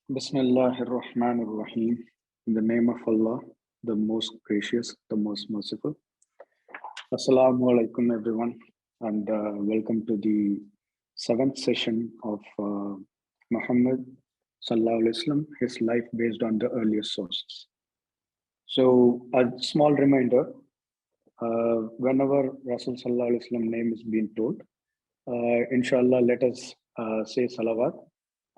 Bismillahir Rahmanir Rahim. In the name of Allah, the most gracious, the most merciful. Assalamu alaikum, everyone, and welcome to the seventh session of Muhammad Sallallahu Alaihi Wasallam, his life based on the earliest sources. So, a small reminder whenever Rasul Sallallahu Alaihi Wasallam name is being told, inshallah, let us say salawat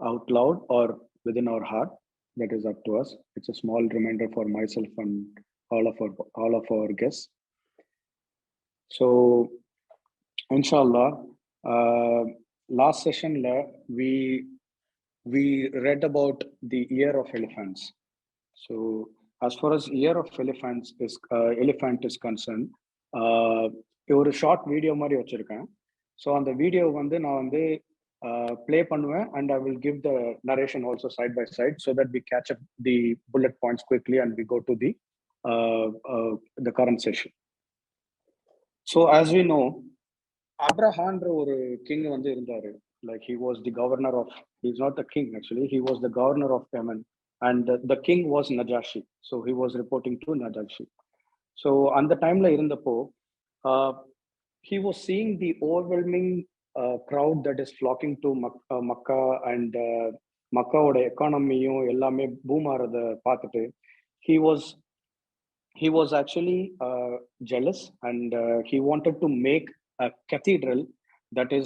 out loud or within our heart. That is up to us. It's a small reminder for myself and all of our guests. So, inshallah, last session we read about the year of elephants. So, as far as year of elephant is concerned, ஒரு short video மாதிரி வச்சிருக்கேன். So அந்த video வந்து நான் வந்து play பண்ணுவேன் and I will give the narration also side by side so that we catch up the bullet points quickly and we go to the current session. So as we know, Abrahamன்ற ஒரு king வந்து இருந்தாரு. Like he was the governor of, he's not the king actually, he was the governor of Yemen and the king was Najashi. So he was reporting to Najashi. So அந்த டைம்ல இருந்தப்போ he was seeing the overwhelming crowd that is flocking to Makkah and Makkahவோட எக்கானமியும் எல்லாமே boom ஆறத பார்த்துட்டு he was actually jealous and he wanted to make a cathedral that is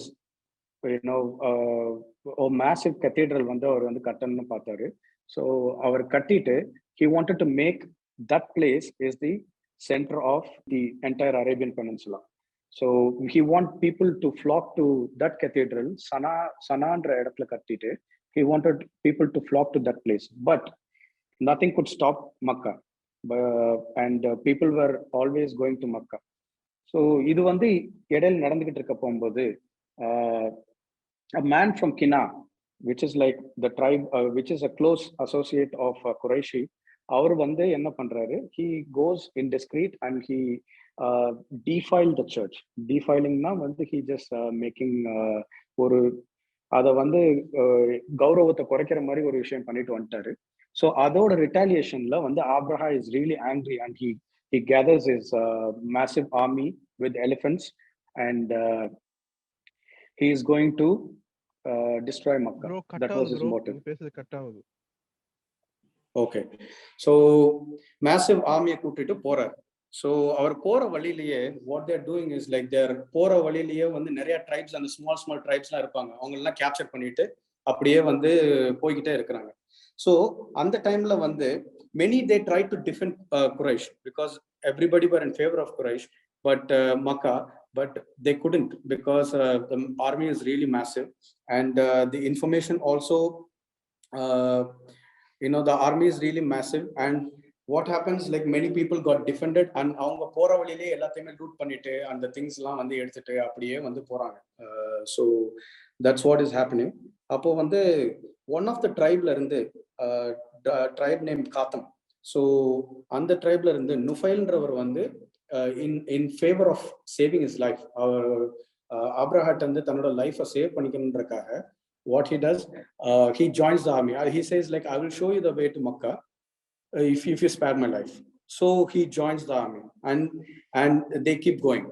a massive cathedral வந்து அவர் வந்து கட்டணும்னு பார்த்தாரு. So அவர் கட்டிட்டு he wanted to make that place is the center of the entire Arabian Peninsula. So he want people to flock to that cathedral, Sanaன்ற இடத்துல கட்டிட்டு he wanted people to flock to that place. But nothing could stop Makkah. And people were always going to Makkah. So இது வந்து இடையில நடந்துகிட்டு இருக்க போகும்போது a man from Kina, which is like the tribe, which is a close associate of Quraishi, அவர் வந்து என்ன பண்றாரு, he goes indiscreet and he defiled the church. Defilingனா வந்து he just making ஒரு அதை வந்து கௌரவத்தை குறைக்கிற மாதிரி ஒரு விஷயம் பண்ணிட்டு வந்துட்டாரு. ஸோ அதோட ரிட்டாலியேஷன்ல வந்து Abraha is really angry and he gathers his massive army with elephants and he is going to destroy Makkah. Bro, that was his motive. Okay, so massive army கூட்டிட்டு போறார். ஸோ அவர் போற வழியிலேயே what they're doing is like they're போற வழியிலேயே வந்து நிறைய tribes அந்த ஸ்மால் ட்ரைப்ஸ்லாம் இருப்பாங்க, அவங்களெல்லாம் கேப்சர் பண்ணிட்டு அப்படியே வந்து போய்கிட்டே இருக்கிறாங்க. ஸோ அந்த டைம்ல வந்து many they tried to defend Quraysh because everybody were in favor of Quraysh, but Makkah, but they couldn't because the army is really massive and the information also the army is really massive and what happens like many people got defended and அவங்க போற வழியிலே எல்லாத்தையுமே loot பண்ணிட்டு அந்த திங்ஸ்லாம் வந்து எடுத்துட்டு அப்படியே வந்து போறாங்க. So that's what is happening. அப்போ வந்து one of the tribeல இருந்து tribe named Khatam. So அந்த tribeல இருந்து நுஃபைல்ன்றவர் வந்து in favor of saving his life, ஆப்ரஹாட் வந்து தன்னோட லைஃபை save பண்ணிக்கணுன்றக்காக what he does, he joins the army. He says like I will show you the way to Makkah if you spare my life. So he joins the army and they keep going,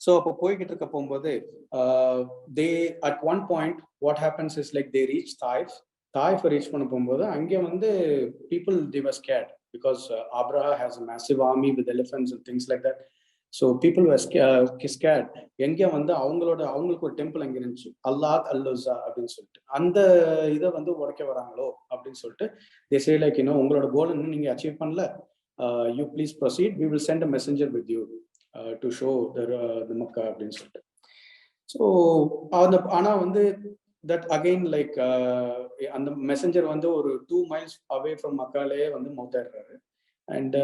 So அப்போ போய்கிட்டு இருக்க போகும்போது they at one point what happens is like they reach Taif reach பண்ண போகும்போது அங்கே வந்து people they were scared because Abraha has a massive army with elephants and things like that. So people were scared. எங்கே வந்து அவங்களுக்கு ஒரு temple அங்கே இருந்துச்சு, அல்லாத் அல்லுஸா அப்படின்னு சொல்லிட்டு, அந்த இதை வந்து உடைக்க வராங்களோ அப்படின்னு சொல்லிட்டு they say like உங்களோட கோல் இன்னும் நீங்க அச்சீவ் பண்ணல, you please proceed, we will send a messenger with you to show the Makkah அப்படின்னு சொல்லிட்டு. ஸோ ஆனா வந்து that again like அந்த மெசஞ்சர் வந்து ஒரு 2 miles away from மக்காலே வந்து மௌத்தாயிடுறாரு. அண்ட்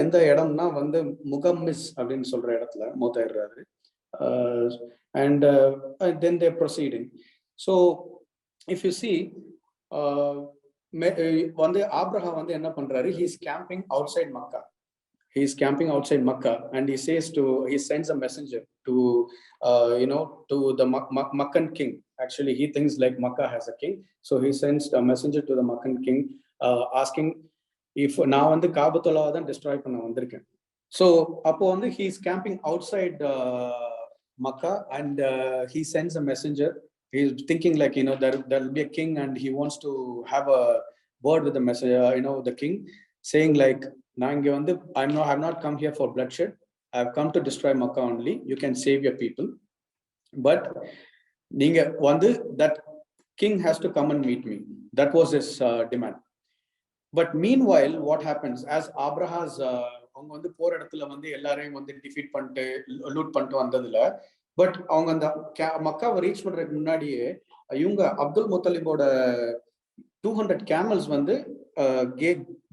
எந்த இடம்னா வந்து முகம்மிஸ் அப்படின்னு சொல்ற இடத்துல மௌத்தாயிடுறாரு. And then they proceeding. So if you see வந்து ஆப்ரஹா வந்து என்ன பண்றாரு, he is camping outside Makkah. He is camping outside Makkah and he sends a messenger to to the Meccan king Actually, he thinks like Makkah has a king. So he sends a messenger to the Meccan king asking if now on the Kabatullah then destroy panna vandirken. So appo vandu he is camping outside Makkah, and he sends a messenger. He is thinking like, there will be a king and he wants to have a word with the messenger, the king, saying like, I've not come here for bloodshed. I've come to destroy Makkah only. You can save your people. But that king has to come and meet me. That was his demand. But meanwhile, what happens as Abraha's அவங்க வந்து போற இடத்துல வந்து எல்லாரையும் வந்து defeat பண்ணிட்டு loot பண்ணிட்டு வந்ததுல, பட் அவங்க அந்த மக்காவை ரீச் பண்றதுக்கு முன்னாடியே இவங்க அப்துல் முத்தலிபோட 200 கேமல்ஸ் வந்து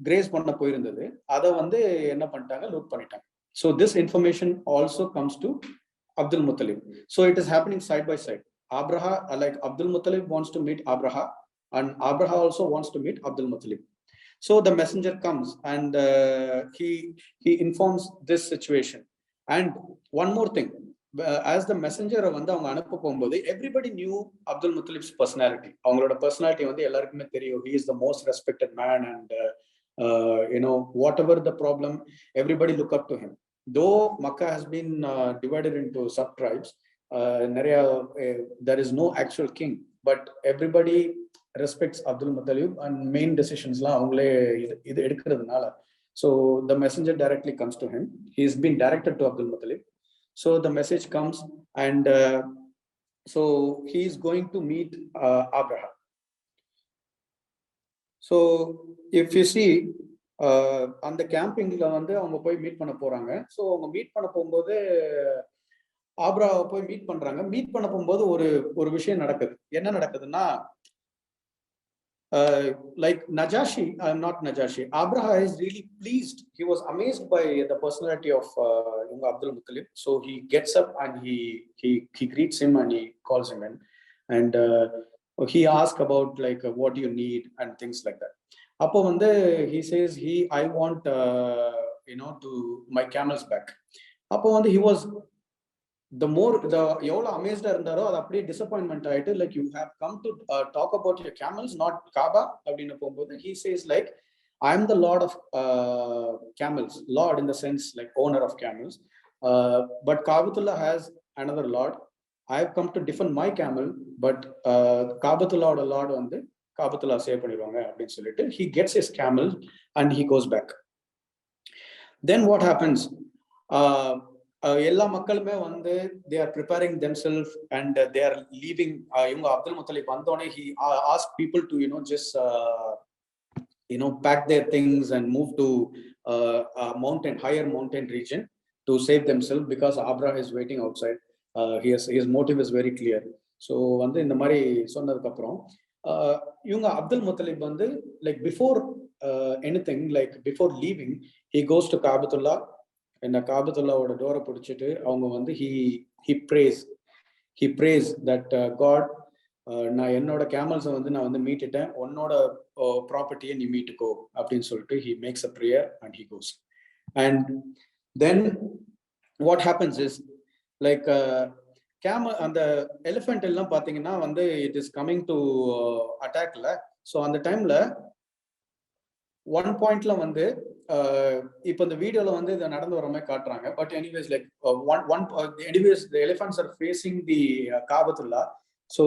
கிரேஸ் பண்ண போயிருந்தது. அதை வந்து என்ன பண்ணிட்டாங்க, லூட் பண்ணிட்டாங்க. So this information also comes to Abdul Muttalib. So it is happening side by side. Like Abdul Muttalib wants to meet Abraha, and Abraha also wants to meet Abdul Muttalib. So the messenger comes and he informs this situation. And one more thing, as the messenger வந்து அவங்க அனுப்ப போகும்போது everybody knew Abdul Muttalib's personality. அவங்களோட personality வந்து எல்லாருக்குமே தெரியும். He is the most respected man, and whatever the problem, everybody look up to him. Though Makkah has been divided into sub-tribes, there is no actual king, but everybody respects Abdul Muttalib, and main decisions la avangale idu edukradunala. So the messenger directly comes to him. He has been directed to Abdul Muttalib. So the message comes, and so he is going to meet Abraham. So if you see அந்த கேம்பிங்ல வந்து அவங்க போய் meet பண்ண போறாங்க. So அவங்க meet பண்ண போகும்போது ஆப்ராவை போய் மீட் பண்றாங்க. மீட் பண்ண போகும்போது ஒரு விஷயம் நடக்குது. என்ன நடக்குதுன்னா, like not Najashi, Abraha is really pleased. He was amazed by the personality of Abdul Muttalib. So he gets up and he greets him and he calls him in, and he asks about like what do you need and things like that. Appo vande he says I want to my camels back. Appo vande he was எவ்வளவு அமேஸ்டா இருந்தாரோ அது அப்படியே disappointment ஆயிட்டு, like you have come to talk about your camels, not Kaaba அப்படின்னு போகும்போது he says like, I am the lord of camels, lord in the sense like owner of camels, but Kabatullah has another lord. I have come to defend my camel, but Kabatullah oda lord வந்து Kabatullah save பண்ணிடுவாங்க அப்படின்னு சொல்லிட்டு he gets his camel and he goes back. Then what happens, எல்லா மக்களுமே வந்து they are preparing themselves and they are leaving. இவங்க அப்துல் முத்தலிப் வந்தோடனே he asked people to just pack their things and move to a higher mountain region to save themselves, because Abraham is waiting outside. His motive is very clear. So வந்து இந்த மாதிரி சொன்னதுக்கு அப்புறம் இவங்க அப்துல் முத்தலிப் வந்து like before anything, like before leaving, he goes to Kabatullah. இந்த காபத்துல்லாவோட டோரை பிடிச்சிட்டு அவங்க வந்து he prays that God, நான் என்னோட கேமல்ஸை வந்து நான் வந்து மீட்டுட்டேன், உன்னோட ப்ராப்பர்ட்டியை நீ மீட்டுக்கோ அப்படின்னு சொல்லிட்டு he makes a prayer and he goes. And then what happens is like அந்த எலிஃபென்ட் எல்லாம் பாத்தீங்கன்னா வந்து it is coming to attackல. ஸோ அந்த டைம்ல ஒன் பாயிண்ட்ல வந்து இப்போ இந்த வீடியோல வந்து இதை நடந்து வர மாதிரி காட்டுறாங்க. But anyways like anyways the elephants are facing the காபத்துல்லா. ஸோ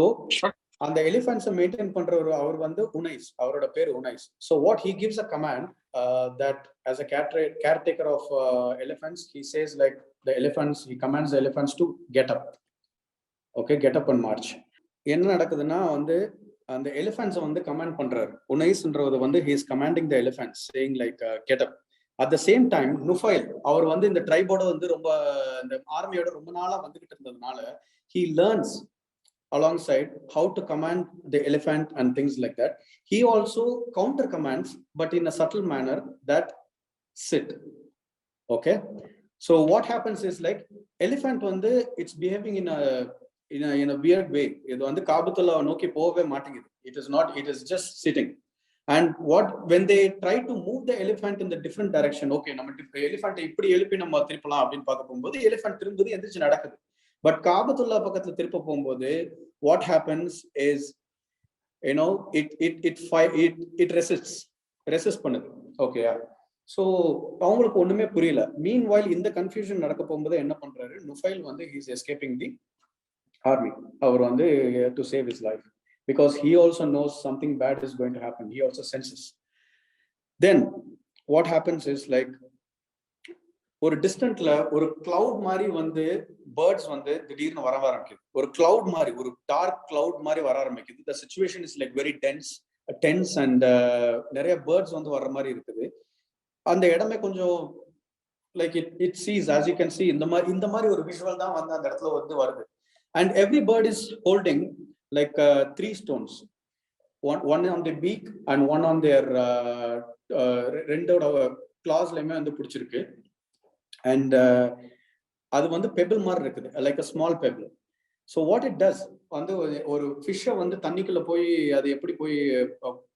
அந்த எலிஃபென்ட்ஸை மெயின்டைன் பண்ற அவர் வந்து உனைஸ், அவரோட பேர் Unais. So what he gives a command that as a caretaker of elephants, he says like the elephants, he commands the elephants to get up. Okay, get up and march. என்ன நடக்குதுன்னா வந்து அந்த எலிஃபென்ட்ஸை வந்து command பண்றாரு உனைஸ்ன்றது வந்து he is commanding the elephants saying like get up. At the same time Nufail அவர் வந்து இந்த ட்ரைபோட வந்து ரொம்ப இந்த ஆர்மியோட ரொம்ப நாளா வந்துகிட்டு இருந்ததுனால he learns alongside how to command the elephant and things like that. He also counter commands, but in a subtle manner, that sit. Okay, so what happens is like elephant வந்து it's behaving in a weird way. இது வந்து காபத்துல்லா நோக்கி போகவே மாட்டேங்குது. It is just sitting. And when they try to move the elephant in the different direction, okay, நம்ம elephant இப்படி எழுப்பி நம்ம திருப்பலாம் அப்படின்னு பார்க்க போகும்போது எலிஃபென்ட் திரும்புது, எந்திரிச்சு நடக்குது. பட் காபத்துல்லா பக்கத்துல திருப்ப போகும்போது what happens is, you know, it resist பண்ணுது. ஓகே. ஸோ அவங்களுக்கு ஒண்ணுமே புரியல. மீன் வாயில் இந்த கன்ஃபியூஷன் நடக்க போகும்போது என்ன பண்றாரு, நுஃபைல் வந்து he is escaping the army. அவர் வந்து to save his life, because he also knows something bad is going to happen. He also senses. Then what happens is, like, ஒரு டிஸ்டன்ட்ல ஒரு கிளவுட் மாதிரி வந்து பேர்ட்ஸ் வந்து திடீர்னு வர ஆரம்பிக்குது. ஒரு கிளவுட் மாதிரி, ஒரு டார்க் கிளவுட் மாதிரி வர ஆரம்பிக்குது. The situation is like very tense and நிறைய பேர்ட்ஸ் வந்து வர்ற மாதிரி இருக்குது. அந்த இடமே கொஞ்சம் லைக் இட் சீஸ், as you can see, இந்த மாதிரி ஒரு விஷுவல் தான் வந்து அந்த இடத்துல வந்து வருது. And every bird is holding like 3 stones, one on the beak and one on their ரெண்டோட கிளாஸ்லயுமே வந்து பிடிச்சிருக்கு. And அது வந்து பெபிள் மாதிரி இருக்குது, like a small pebble. So what it does, வந்து ஒரு ஃபிஷ்ஷை வந்து தண்ணிக்குள்ள போய் அது எப்படி போய்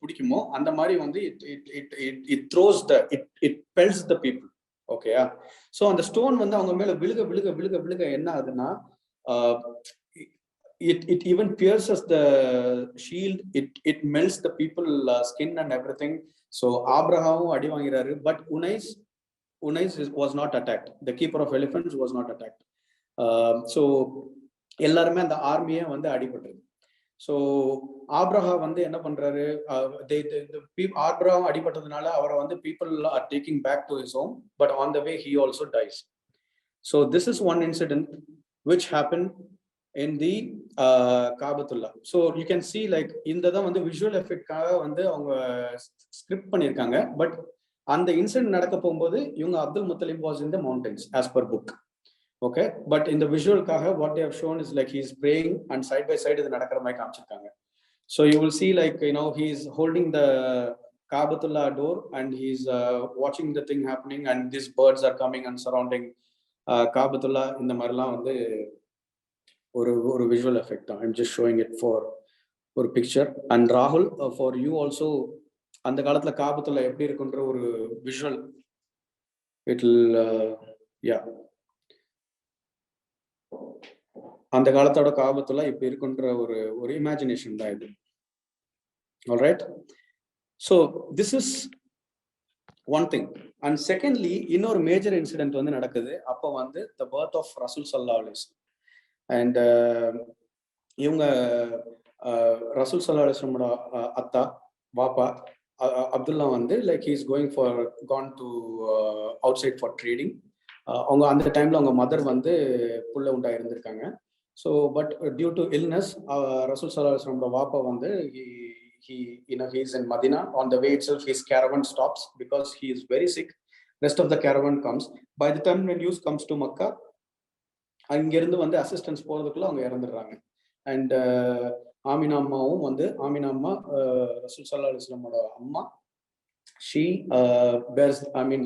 பிடிக்குமோ அந்த மாதிரி வந்து it throws it pelts the people. ஓகேயா? ஸோ அந்த ஸ்டோன் வந்து அவங்க மேல விழுக என்ன ஆகுதுன்னா, it even pierces the shield, it melts the people skin and everything. So Abraham அடி வாங்கிறாரு, but Unais was not attacked. The keeper of elephants was not attacked. So எல்லாருமே அந்த ஆர்மியே வந்து அடிபட்டது. ஸோ ஆப்ரஹா வந்து என்ன பண்றாரு, ஆப்ரஹா அடிபட்டதுனால அவரை வந்து people are taking back to his home, but on the way he also dies. So this is one incident which happened in the Kaabatullah. So you can see, like, இந்த தான் வந்து விஷுவல் எஃபெக்ட்காக வந்து அவங்க ஸ்கிரிப்ட் பண்ணியிருக்காங்க. But அந்த incident நடக்க போகும்போது இவங்க Abdul Muttalib was in the mountains as per book. Okay, but in the visualக்காக what they have shown is like he is praying and side by side இது நடக்கிற மாதிரி காமிச்சிருக்காங்க. So you will see, like, you know, he is holding the Kaabatullah door and he is watching the thing happening, and these birds are coming and surrounding Kaabatullah. இந்த மாதிரிலாம் வந்து ஒரு visual effect. I'm just showing it for ஒரு picture. And Rahul, for you also, அந்த காலத்துல காபத்துல்லா எப்படி இருக்குன்ற ஒரு விஷுவல், அந்த காலத்தோட காபத்துல்லா இப்படி இருக்குன்ற ஒரு இமேஜினேஷன் தான் இது. Alright, so this is one thing. And secondly, இன்னொரு மேஜர் இன்சிடென்ட் வந்து நடக்குது. அப்போ வந்து த பர்த் ஆஃப் ரசூல் ஸல்லல்லாஹு அலைஹி வஸல்லம். அண்ட் இவங்க ரசூல் ஸல்லல்லாஹு அலைஹி வஸல்லமோட அத்தா வாப்பா அப்துல்லா வந்து like he is gone to outside for trading. அவங்க அந்த டைம்ல அவங்க மதர் வந்து புள்ள உண்டா இருந்திருக்காங்க. So but due to illness, ரசூல் ஸல்லல்லாஹு அலைஹி வஸல்லம் வாப்பா வந்து he is in Medina. On the way itself his caravan stops because he is very sick. Rest of the caravan comes. By the time when news comes to Makkah, அங்கிருந்து வந்து assistance போறதுக்குள்ள அவங்க இறந்துடுறாங்க. அண்ட் ஆமினா அம்மாவும் வந்து, Amina அம்மா ரசூல் ஸல்லல்லாஹு அலைஹி வஸல்லமோட அம்மா,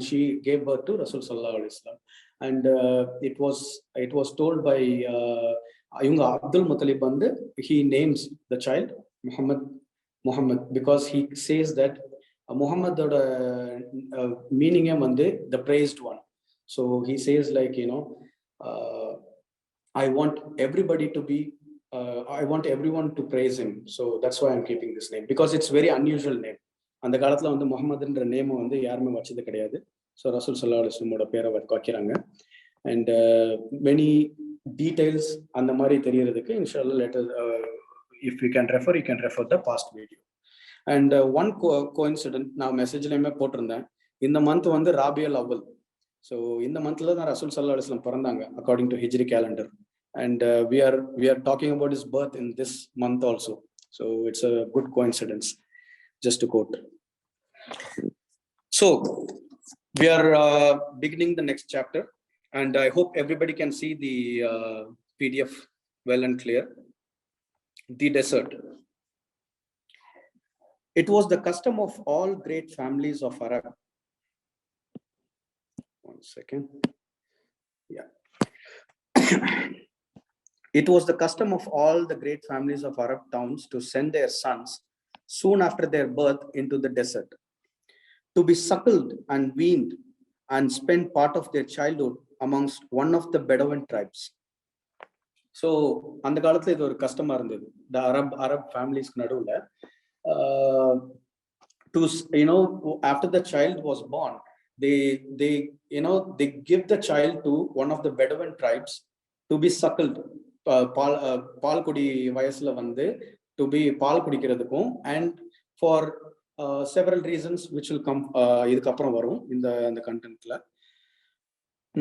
she gave birth to Rasul sallallahu alaihi wasallam. And it was told by இவங்க அப்துல் முத்தலிப் வந்து, he names the child Muhammad because he says that Muhammadoட மீனிங்கே வந்து the praised one. So he says, like, you know, I want everybody to be I want everyone to praise him. So that's why I'm keeping this name, because it's very unusual name. அந்த காலத்துல வந்து முகமதுன்ற name வந்து யாருமே வச்சது கிடையாது. So ரசூல் ஸல்லல்லாஹு அலைஹி வஸல்லமோட பேரை வைக்கிறாங்க. அண்ட் மெனி டீடைல்ஸ் அந்த மாதிரி தெரியறதுக்கு இன்ஷால்லா later if you can refer the past video. And one coincident நான் மெசேஜ்லயுமே போட்டிருந்தேன். இந்த மந்த் வந்து ராபியல் அவ்வல். ஸோ இந்த மந்த்ல தான் ரசூல் ஸல்லல்லாஹு அலைஹி வஸல்லம் பிறந்தாங்க according to Hijri calendar. And we are talking about his birth in this month also. So it's a good coincidence, just to quote. So we are beginning the next chapter, and I hope everybody can see the PDF well and clear. The desert. It was the custom of all great families of Arab. One second. Yeah. It was the custom of all the great families of Arab towns to send their sons soon after their birth into the desert, to be suckled and weaned and spend part of their childhood amongst one of the Bedouin tribes. So அந்த காலத்துல இது ஒரு கஷ்டமா இருந்தது. இந்த Arab ஃபேமிலிஸ்க்கு நடுவில் to after the child was born, they give the child to one of the Bedouin tribes to be suckled. பால் குடி வயசுல வந்து to be ball குடிக்கிறதுக்கும், and for several reasons which will come இதுக்கப்புறம் வரும் இந்த கண்டென்ட்ல.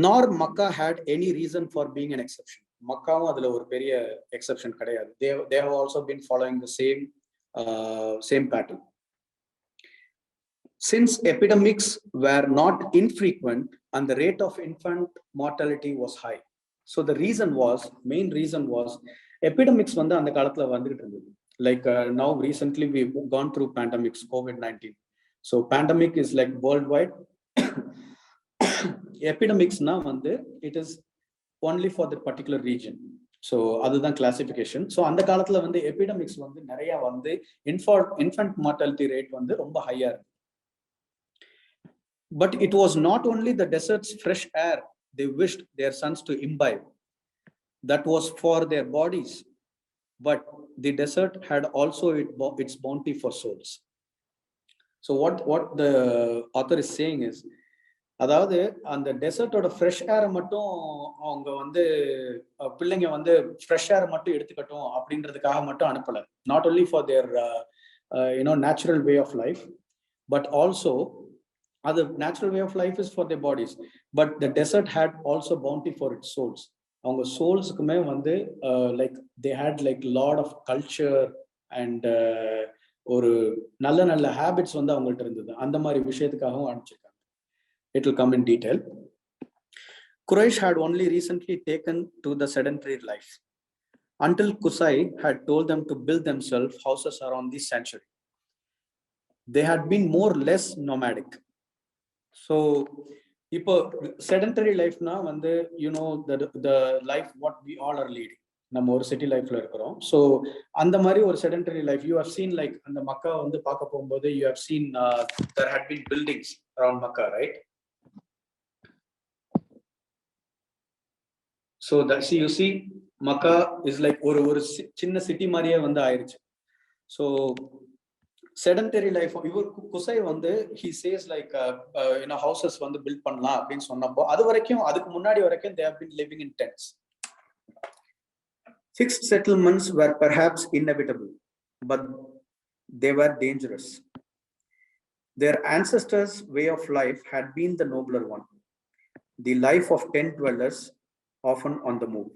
Nor Makkah had any reason for being an exception. மக்காவும் அதுல ஒரு பெரிய exception கிடையாது. They have also been following the same pattern. Since epidemics were not infrequent and the rate of infant mortality was high. So the main reason was epidemics வந்து அந்த காலத்துல வந்துகிட்டு இருந்தது. Like now recently we've gone through pandemics, COVID-19. So pandemic is like worldwide. Epidemics na வந்து it is only for the particular region. So அதுதான் classification. So அந்த காலத்துல வந்து epidemics வந்து நிறைய வந்து infant mortality rate வந்து ரொம்ப higher. But it was not only the desert's fresh air they wished their sons to imbibe that was for their bodies, but the desert had also its bounty for souls. So what the author is saying is, அதாவது அந்த டெசர்ட்டோட fresh ஏரை மட்டும் அவங்க வந்து பிள்ளைங்க வந்து fresh air மட்டும் எடுத்துக்கட்டும் அப்படின்றதுக்காக மட்டும் அனுப்பல. Not only for their natural way of life, but also அது natural way of life is for their bodies, but the desert had also bounty for its souls. அவங்க சோல்ஸுக்குமே வந்து like they had like lot of culture and ஒரு நல்ல நல்ல habits வந்து அவங்கள்ட்ட இருந்தது. அந்த மாதிரி விஷயத்துக்காகவும் அனுப்பிச்சிருக்காங்க. It will come in detail. Quraysh had only recently taken to the sedentary life until Qusay had told them to build themselves houses around the sanctuary. They had been more or less nomadic. So இப்போ sedentary life na வந்து the life what we all are leading. நம்ம ஒரு city லைஃப்ல இருக்கிறோம். So அந்த மாதிரி ஒரு sedentary life you have seen. Like அந்த மக்கா வந்து பார்க்க போகும்போது you have seen there had been buildings around Makkah, right? So that you see Makkah is like ஒரு சின்ன சிட்டி மாதிரியே வந்து ஆயிருச்சு. ஸோ செடென்டரி லைஃப் இவர் குசை வந்து he says like ஹவுசஸ் வந்து பில்ட் பண்ணலாம் அப்படின்னு சொன்னப்போ அது வரைக்கும் அதுக்கு முன்னாடி வரைக்கும் they have been living in tents. Fixed settlements were perhaps inevitable, but they were dangerous. Their ancestors' way of life had been the nobler one, the life of tent dwellers, often on the move.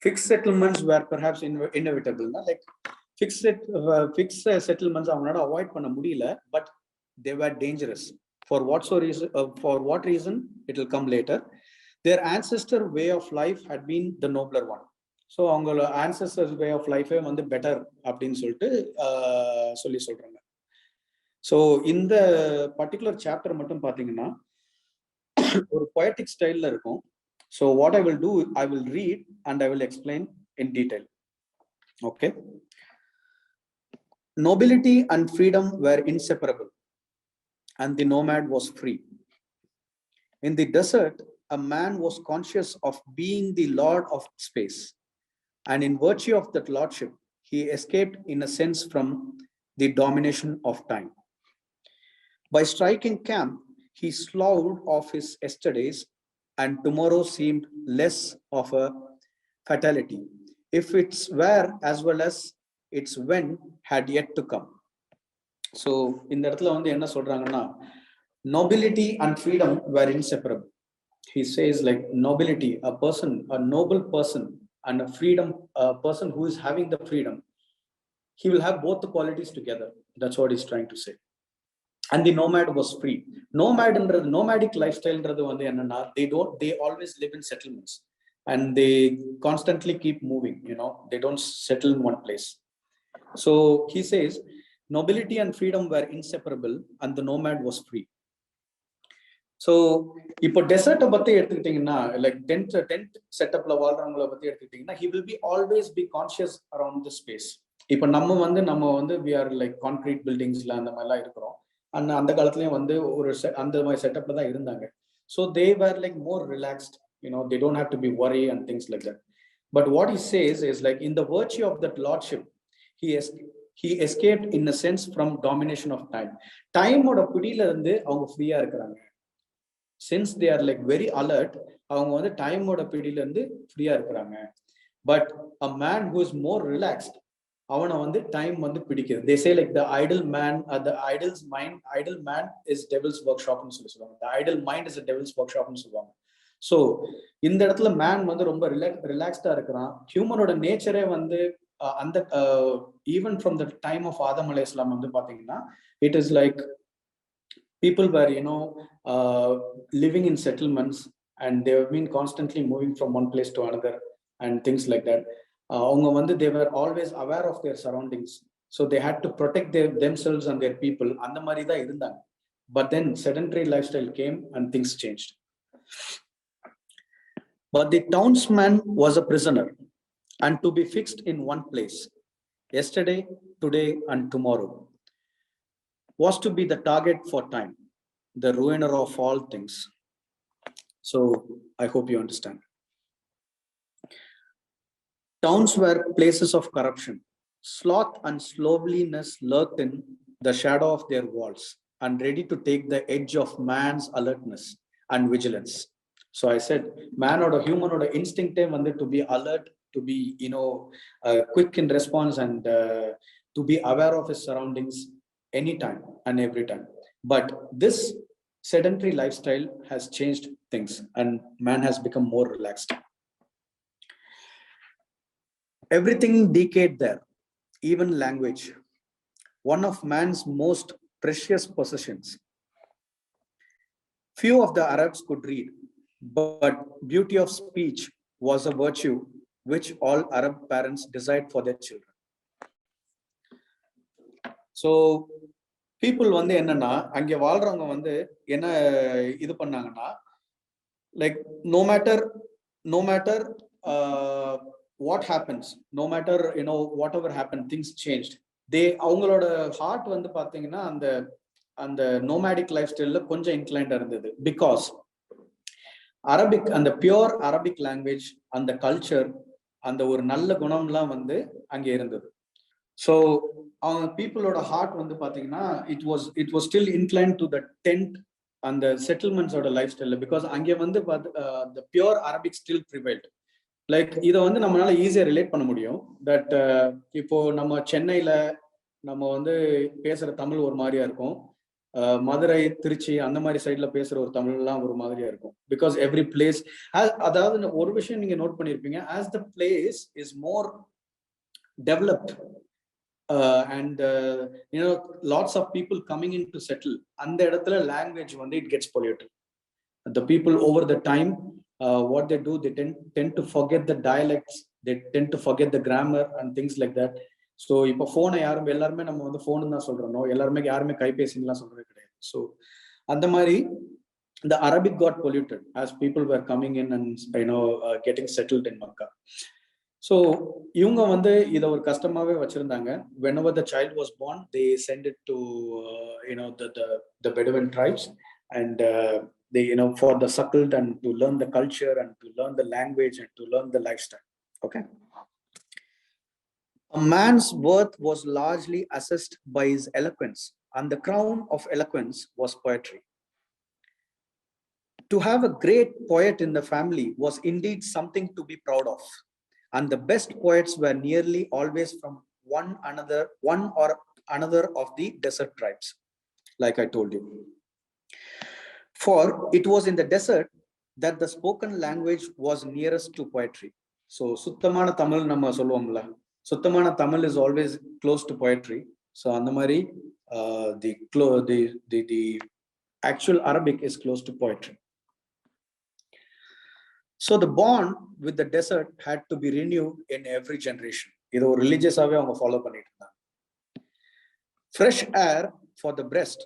Fixed settlements were perhaps inevitable. Like fixed settlements avangala avoid panna mudiyala, but they were dangerous. For what reason? It will come later. Their ancestor way of life had been the nobler one. So அவங்களோட ancestors way of life வந்து better அப்படின்னு சொல்லிட்டு சொல்றாங்க. So இந்த particular chapter மட்டும் பார்த்தீங்கன்னா ஒரு poetic ஸ்டைல்ல இருக்கும். So what I will do, I will read and I will explain in detail. Okay. Nobility and freedom were inseparable, and the nomad was free. In the desert, a man was conscious of being the lord of space, and in virtue of that lordship, he escaped in a sense from the domination of time. By striking camp, he sloughed off his yesterdays, and tomorrow seemed less of a fatality, if its where as well as its when had yet to come. So இந்த இடத்துல வந்து என்ன சொல்றாங்கன்னா, nobility and freedom were inseparable. He says like nobility, a noble person, and a freedom, a person who is having the freedom, he will have both the qualities together. That's what he's trying to say. And the nomad was free. Nomadic lifestyle வந்து என்னன்னா, they always live in settlements and they constantly keep moving, they don't settle in one place. So he says nobility and freedom were inseparable and the nomad was free. So இப்போ டெசர்ட்டை பத்தி எடுத்துக்கிட்டீங்கன்னா, like tent செட்டப்ல வாழ்றவங்களை பத்தி எடுத்துக்கிட்டீங்கன்னா, he will be always be conscious around the space. இப்போ நம்ம வந்து we are like concrete buildingsல அந்த மாதிரிலாம் இருக்கிறோம். அந்த காலத்துலயும் வந்து அந்த மாதிரி செட்டப்ல தான் இருந்தாங்க. So they were like more relaxed They don't have to be worried and things like that. But what he says is like, in the virtue of that lordship, he escaped in a sense from domination of time. Time oda pidila irundhu avanga free ah irukkranga. Since they are like very alert, avanga vandu time oda pidila irundhu free ah irukkranga. But a man who is more relaxed, avana vandu time vandu pidikkudu. They say like the idle man, idle man is devil's workshop nu solluvaanga. The idle mind is a devil's workshop nu solluvaanga. So இந்த இடத்துல man வந்து ரொம்ப ரிலாக்ஸ்டா இருக்கிறான். ஹியூமனோட நேச்சரே வந்து அந்த even from the time of Adam அலைஹிஸ்ஸலாம் வந்து பாத்தீங்கன்னா, it is like people were living in settlements, and they have been constantly moving from one place to another and things like that. அவங்க வந்து they were always aware of their surroundings, so they had to protect themselves and their people. அந்த மாதிரி தான் இருந்தாங்க. But then sedentary lifestyle came and things changed. But the townsman was a prisoner and to be fixed in one place, yesterday, today, and tomorrow, was to be the target for time, the ruiner of all things. So I hope you understand. Towns were places of corruption. Sloth and slovenliness lurked in the shadow of their walls and ready to take the edge of man's alertness and vigilance. So I said, man or human or instinct to be alert, to be quick in response, and to be aware of his surroundings anytime and every time. But this sedentary lifestyle has changed things, and man has become more relaxed. Everything decayed there, even language, one of man's most precious possessions. Few of the Arabs could read, but beauty of speech was a virtue which all Arab parents desired for their children. So people வந்து என்னன்னா, அங்கே வாழ்றவங்க வந்து என்ன இது பண்ணாங்கன்னா, like no matter what happens, no matter whatever happened, things changed. அவங்களோட heart வந்து பாத்தீங்கன்னா அந்த நோமேடிக் லைஃப் ஸ்டைல்ல கொஞ்சம் இன்க்ளைண்டா இருந்தது. பிகாஸ் அரபிக், அந்த பியூர் அரபிக் லாங்குவேஜ், அந்த கல்ச்சர், அந்த ஒரு நல்ல குணம்லாம் வந்து அங்கே இருந்தது. ஸோ அவங்க பீப்புளோட ஹார்ட் வந்து பாத்தீங்கன்னா it was still incline to the tent, அந்த செட்டில்மெண்ட்ஸோட லைஃப் ஸ்டைல்ல. பிகாஸ் அங்கே வந்து the pure Arabic still prevailed. Like இதை வந்து நம்மளால ஈஸியா ரிலேட் பண்ண முடியும். தட் இப்போ நம்ம சென்னையில நம்ம வந்து பேசுற தமிழ் ஒரு மாதிரியா இருக்கும், மதுரை, திருச்சி அந்த மாதிரி சைட்ல பேசுற ஒரு தமிழ்லாம் ஒரு மாதிரியா இருக்கும். பிகாஸ் எவ்ரி பிளேஸ், அதாவது ஒரு விஷயம் நீங்க நோட் பண்ணிருப்பீங்க, as the place is more developed and lots of people coming in to settle, அந்த இடத்துல language வந்து it gets polluted. The people over the time, what they do, they tend to forget the dialects, they tend to forget the grammar and things like that. So இப்போ ஃபோனை எல்லாருமே நம்ம வந்து phone தான் சொல்றோம், எல்லாருமே யாருமே கைபேசின்லாம் சொல்றது கிடையாது. ஸோ அந்த மாதிரி the Arabic got polluted as people were coming in and getting settled in Makkah. So இவங்க வந்து இதை ஒரு கஷ்டமாவே வச்சிருந்தாங்க. Whenever the child was born, they send it to the Bedouin tribes, and they for the suckled, and to learn the culture, and to learn the language, and to learn the lifestyle. Okay. A man's worth was largely assessed by his eloquence, and the crown of eloquence was poetry. To have a great poet in the family was indeed something to be proud of, and the best poets were nearly always from one or another of the desert tribes, like I told you. For it was in the desert that the spoken language was nearest to poetry. So சுத்தமான தமிழ் நம்ம சொல்லுவோம்ல, சுத்தமான Tamil is always close to poetry. So அந்த மாதிரி the actual Arabic is close to poetry. So the bond with the desert had to be renewed in every generation. இது ஒரு ரிலீஜியஸாவே அவங்க follow பண்ணிட்டு இருந்தாங்க. Fresh air for the breast,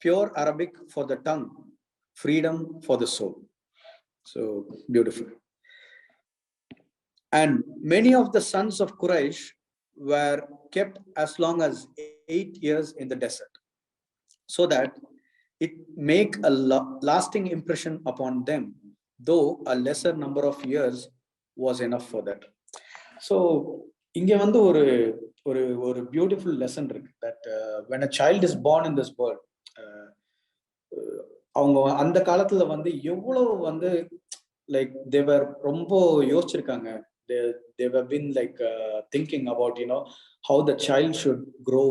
pure Arabic for the tongue, freedom for the soul. So beautiful. And many of the sons of Quraysh were kept as long as 8 years in the desert, so that it make a lasting impression upon them though a lesser number of years was enough for that. So இங்க வந்து ஒரு ஒரு ஒரு beautiful lesson இருக்கு that when a child is born in this world, அவங்க அந்த காலத்துல வந்து எவ்வளவு வந்து லைக் தேவர் ரொம்ப யோசிச்சிருக்காங்க. they have been like thinking about how the child should grow,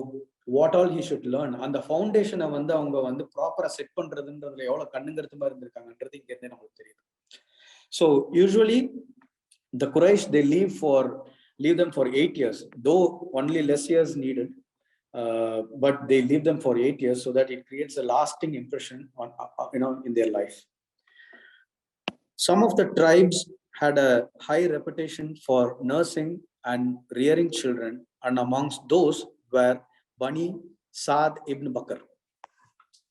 what all he should learn. அந்த ஃபவுண்டேஷனை வந்து அவங்க வந்து ப்ராப்பரா செட் பண்றதுன்றதுல எவ்வளவு கண்ணுங்கிறது மாதிரி இருந்திருக்காங்கன்றது இங்க இருந்தே நமக்கு தெரியுது. So usually the Quraysh, they leave them for 8 years, though only less years needed, but they leave them for 8 years so that it creates a lasting impression on in their life. Some of the tribes had a high reputation for nursing and rearing children, and amongst those were Bani Saad ibn Bakr.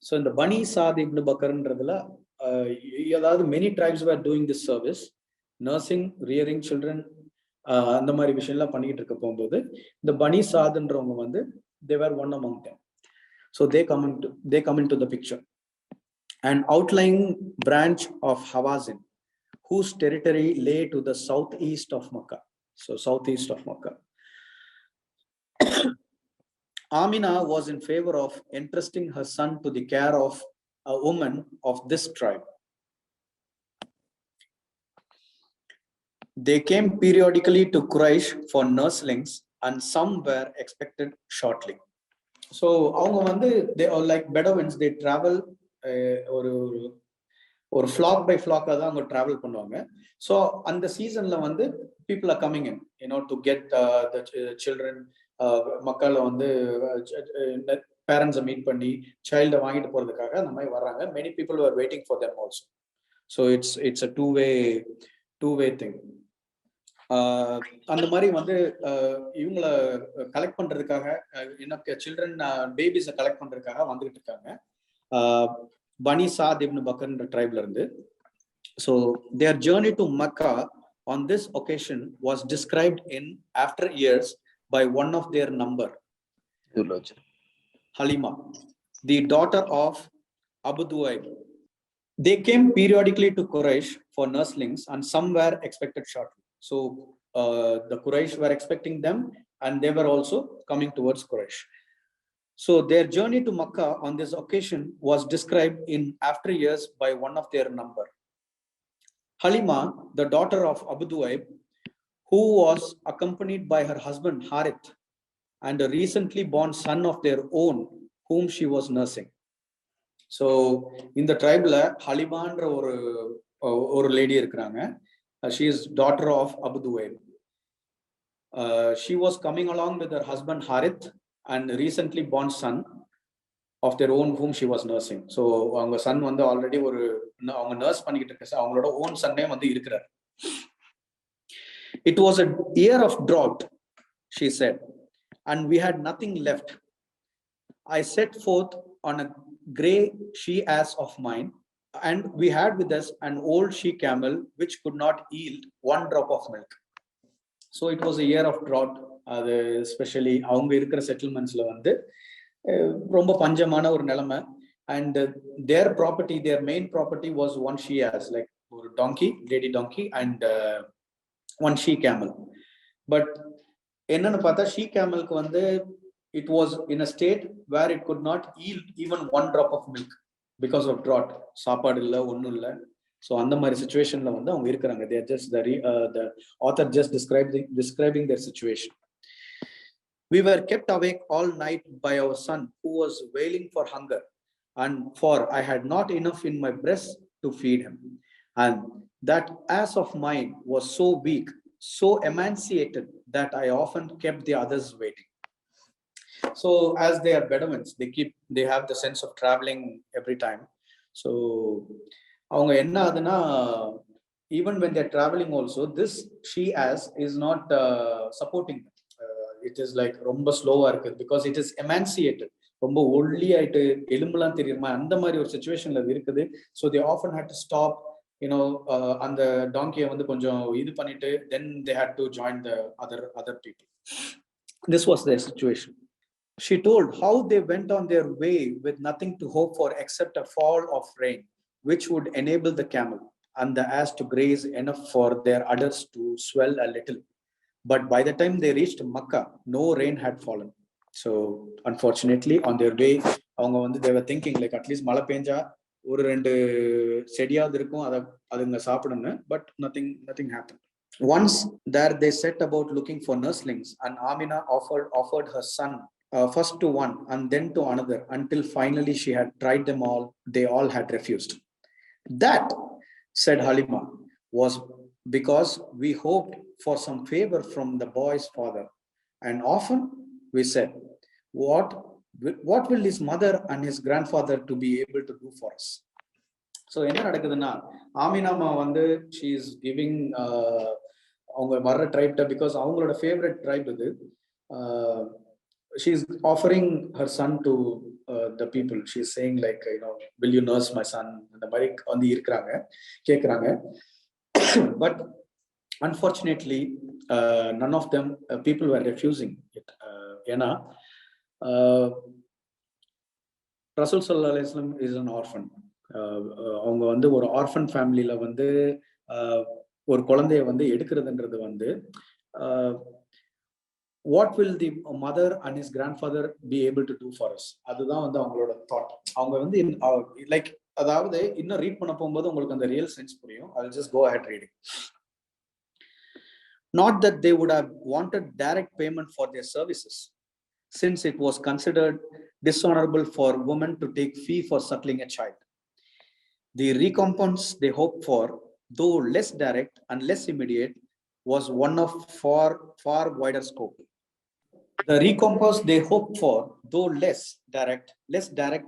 So in the Bani Saad ibn Bakr many tribes were doing this service, nursing, rearing children, அந்த மாதிரி விஷயம்லாம் பண்ணிட்டு இருக்க போகும்போது இந்த பனி சாத்ன்றவங்க வந்து they were one among them. So they come into the picture. An outlying branch of Hawazin, whose territory lay to the southeast of Makkah. So southeast of Makkah. Amina was in favor of entrusting her son to the care of a woman of this tribe. They came periodically to Quraysh for nurslings, and some were expected shortly. So அவங்க வந்து they are like Bedouins, they travel ஒரு flock by flock தான் அவங்க travel பண்ணுவாங்க. So அந்த சீசன்ல வந்து people are coming in to get the children. மக்களை வந்து பேரண்ட்ஸை மீட் பண்ணி சைல்டை வாங்கிட்டு போறதுக்காக அந்த மாதிரி வர்றாங்க. many people were waiting for them also. So it's a two-way thing. அந்த மாதிரி வந்து இவங்களை கலெக்ட் பண்றதுக்காக சில்ட்ரன் பேபிஸை கலெக்ட் பண்றதுக்காக வந்துகிட்டு இருக்காங்க பனி சாத் இப்னு பக்கர்ன்ற ட்ரைப்ல இருந்து. So their journey to Makkah on this occasion was described in after years by one of their number, Halima, the daughter of Abu Duaib. They came periodically to Quraysh for nurslings, and some were expected shortly. So the Quraysh were expecting them, and they were also coming towards Quraysh. So their journey to Makkah on this occasion was described in after years by one of their number, Halima, the daughter of Abu Duaib, who was accompanied by her husband Harith and a recently born son of their own, whom she was nursing. So in the tribe la Halima ஒரு lady இருக்கிறாங்க. She is daughter of Abu Duaib. She was coming along with her husband Harith and recently born son of their own, whom she was nursing. So அவங்க son வந்து already அவங்க nurse பண்ணிக்கிட்டு இருக்க அவங்களோட own சன்னே வந்து இருக்கிறார். It was a year of drought, she said, and we had nothing left. I set forth on a grey she-ass of mine, and we had with us an old she-camel which could not yield one drop of milk. So it was a year of drought. Especially அவங்க இருக்கிற செட்டில்மெண்ட்ஸ்ல வந்து ரொம்ப பஞ்சமான ஒரு நிலைமை. And their main property was one she-ass, like ஒரு donkey, lady donkey, and one she-camel. But என்னன்னு பார்த்தா she-camelக்கு வந்து it was in a state where it could not yield even one drop of milk because of drought. சாப்பாடு இல்லை, ஒன்றும் இல்லை. So அந்த மாதிரி சுச்சுவேஷன்ல வந்து அவங்க இருக்கிறாங்க. They are just the author just describing their situation. We were kept awake all night by our son, who was wailing for hunger, and for I had not enough in my breast to feed him, and that ass of mine was so weak, so emaciated, that I often kept the others waiting. So as they are Bedouins, they have the sense of traveling every time. So அவங்க என்ன ஆகுதுன்னா, even when they're traveling also, this she-ass is not supporting them. It is like ரொம்ப ஸ்லோவா இருக்கு because it is emaciated. ரொம்ப ஒல்லி ஆயிட்டு எலும்புலாம் தெரியுமா அந்த மாதிரி ஒரு சுச்சுவேஷன்ல இருக்குது. So they often had to stop, அந்த டாங்கியை வந்து கொஞ்சம் இது பண்ணிட்டு then they had to join the other people. This was their situation. She told how they went on their way with nothing to hope for except a fall of rain, which would enable the camel. and the ass to graze enough for their udders to swell a little. But by the time they reached Makkah, no rain had fallen. So unfortunately, on their way, they were thinking like at least mala penja ஒரு ரெண்டு செடியாவது இருக்கும் அதை அதுங்க சாப்பிடுங்க, but nothing happened. Once there they set about looking for nurslings, and Amina offered her son first to one and then to another, until finally she had tried them all. They all had refused. That, said Halima, was because we hoped for some favor from the boy's father, and often we said, what will his mother and his grandfather to be able to do for us? So என்ன நடக்குதுன்னா, ஆமினாமா she is giving அவங்க வர்ற ட்ரைப்ட, because அவங்களோட favourite try இது. She is offering her son to the people. She is saying like, will you nurse my son? அந்த மாதிரி இருக்கிறாங்க, கேட்குறாங்க. But unfortunately, none of them, people were refusing it. ஏன்னா ரசூல் ஸல்லல்லாஹு அலைஹி வஸல்லம் இஸ் an orphan. அவங்க ஒரு ஆர்ஃபன் ஃபேமிலியில ஒரு குழந்தைய எடுக்கிறதுன்றது what will the mother and his grandfather be able to do for us? அதுதான் அவங்களோட தாட். அவங்க லைக், அதாவது இன்னும் ரீட் பண்ண போகும்போது உங்களுக்கு அந்த ரியல் சென்ஸ் புரியும். I'll just go ahead reading. Not that they would have wanted direct payment for their services, since it was considered dishonorable for women to take fee for suckling a child. The recompense they hoped for, though less direct and less immediate, was one of far wider scope. The recompense they hoped for, though less direct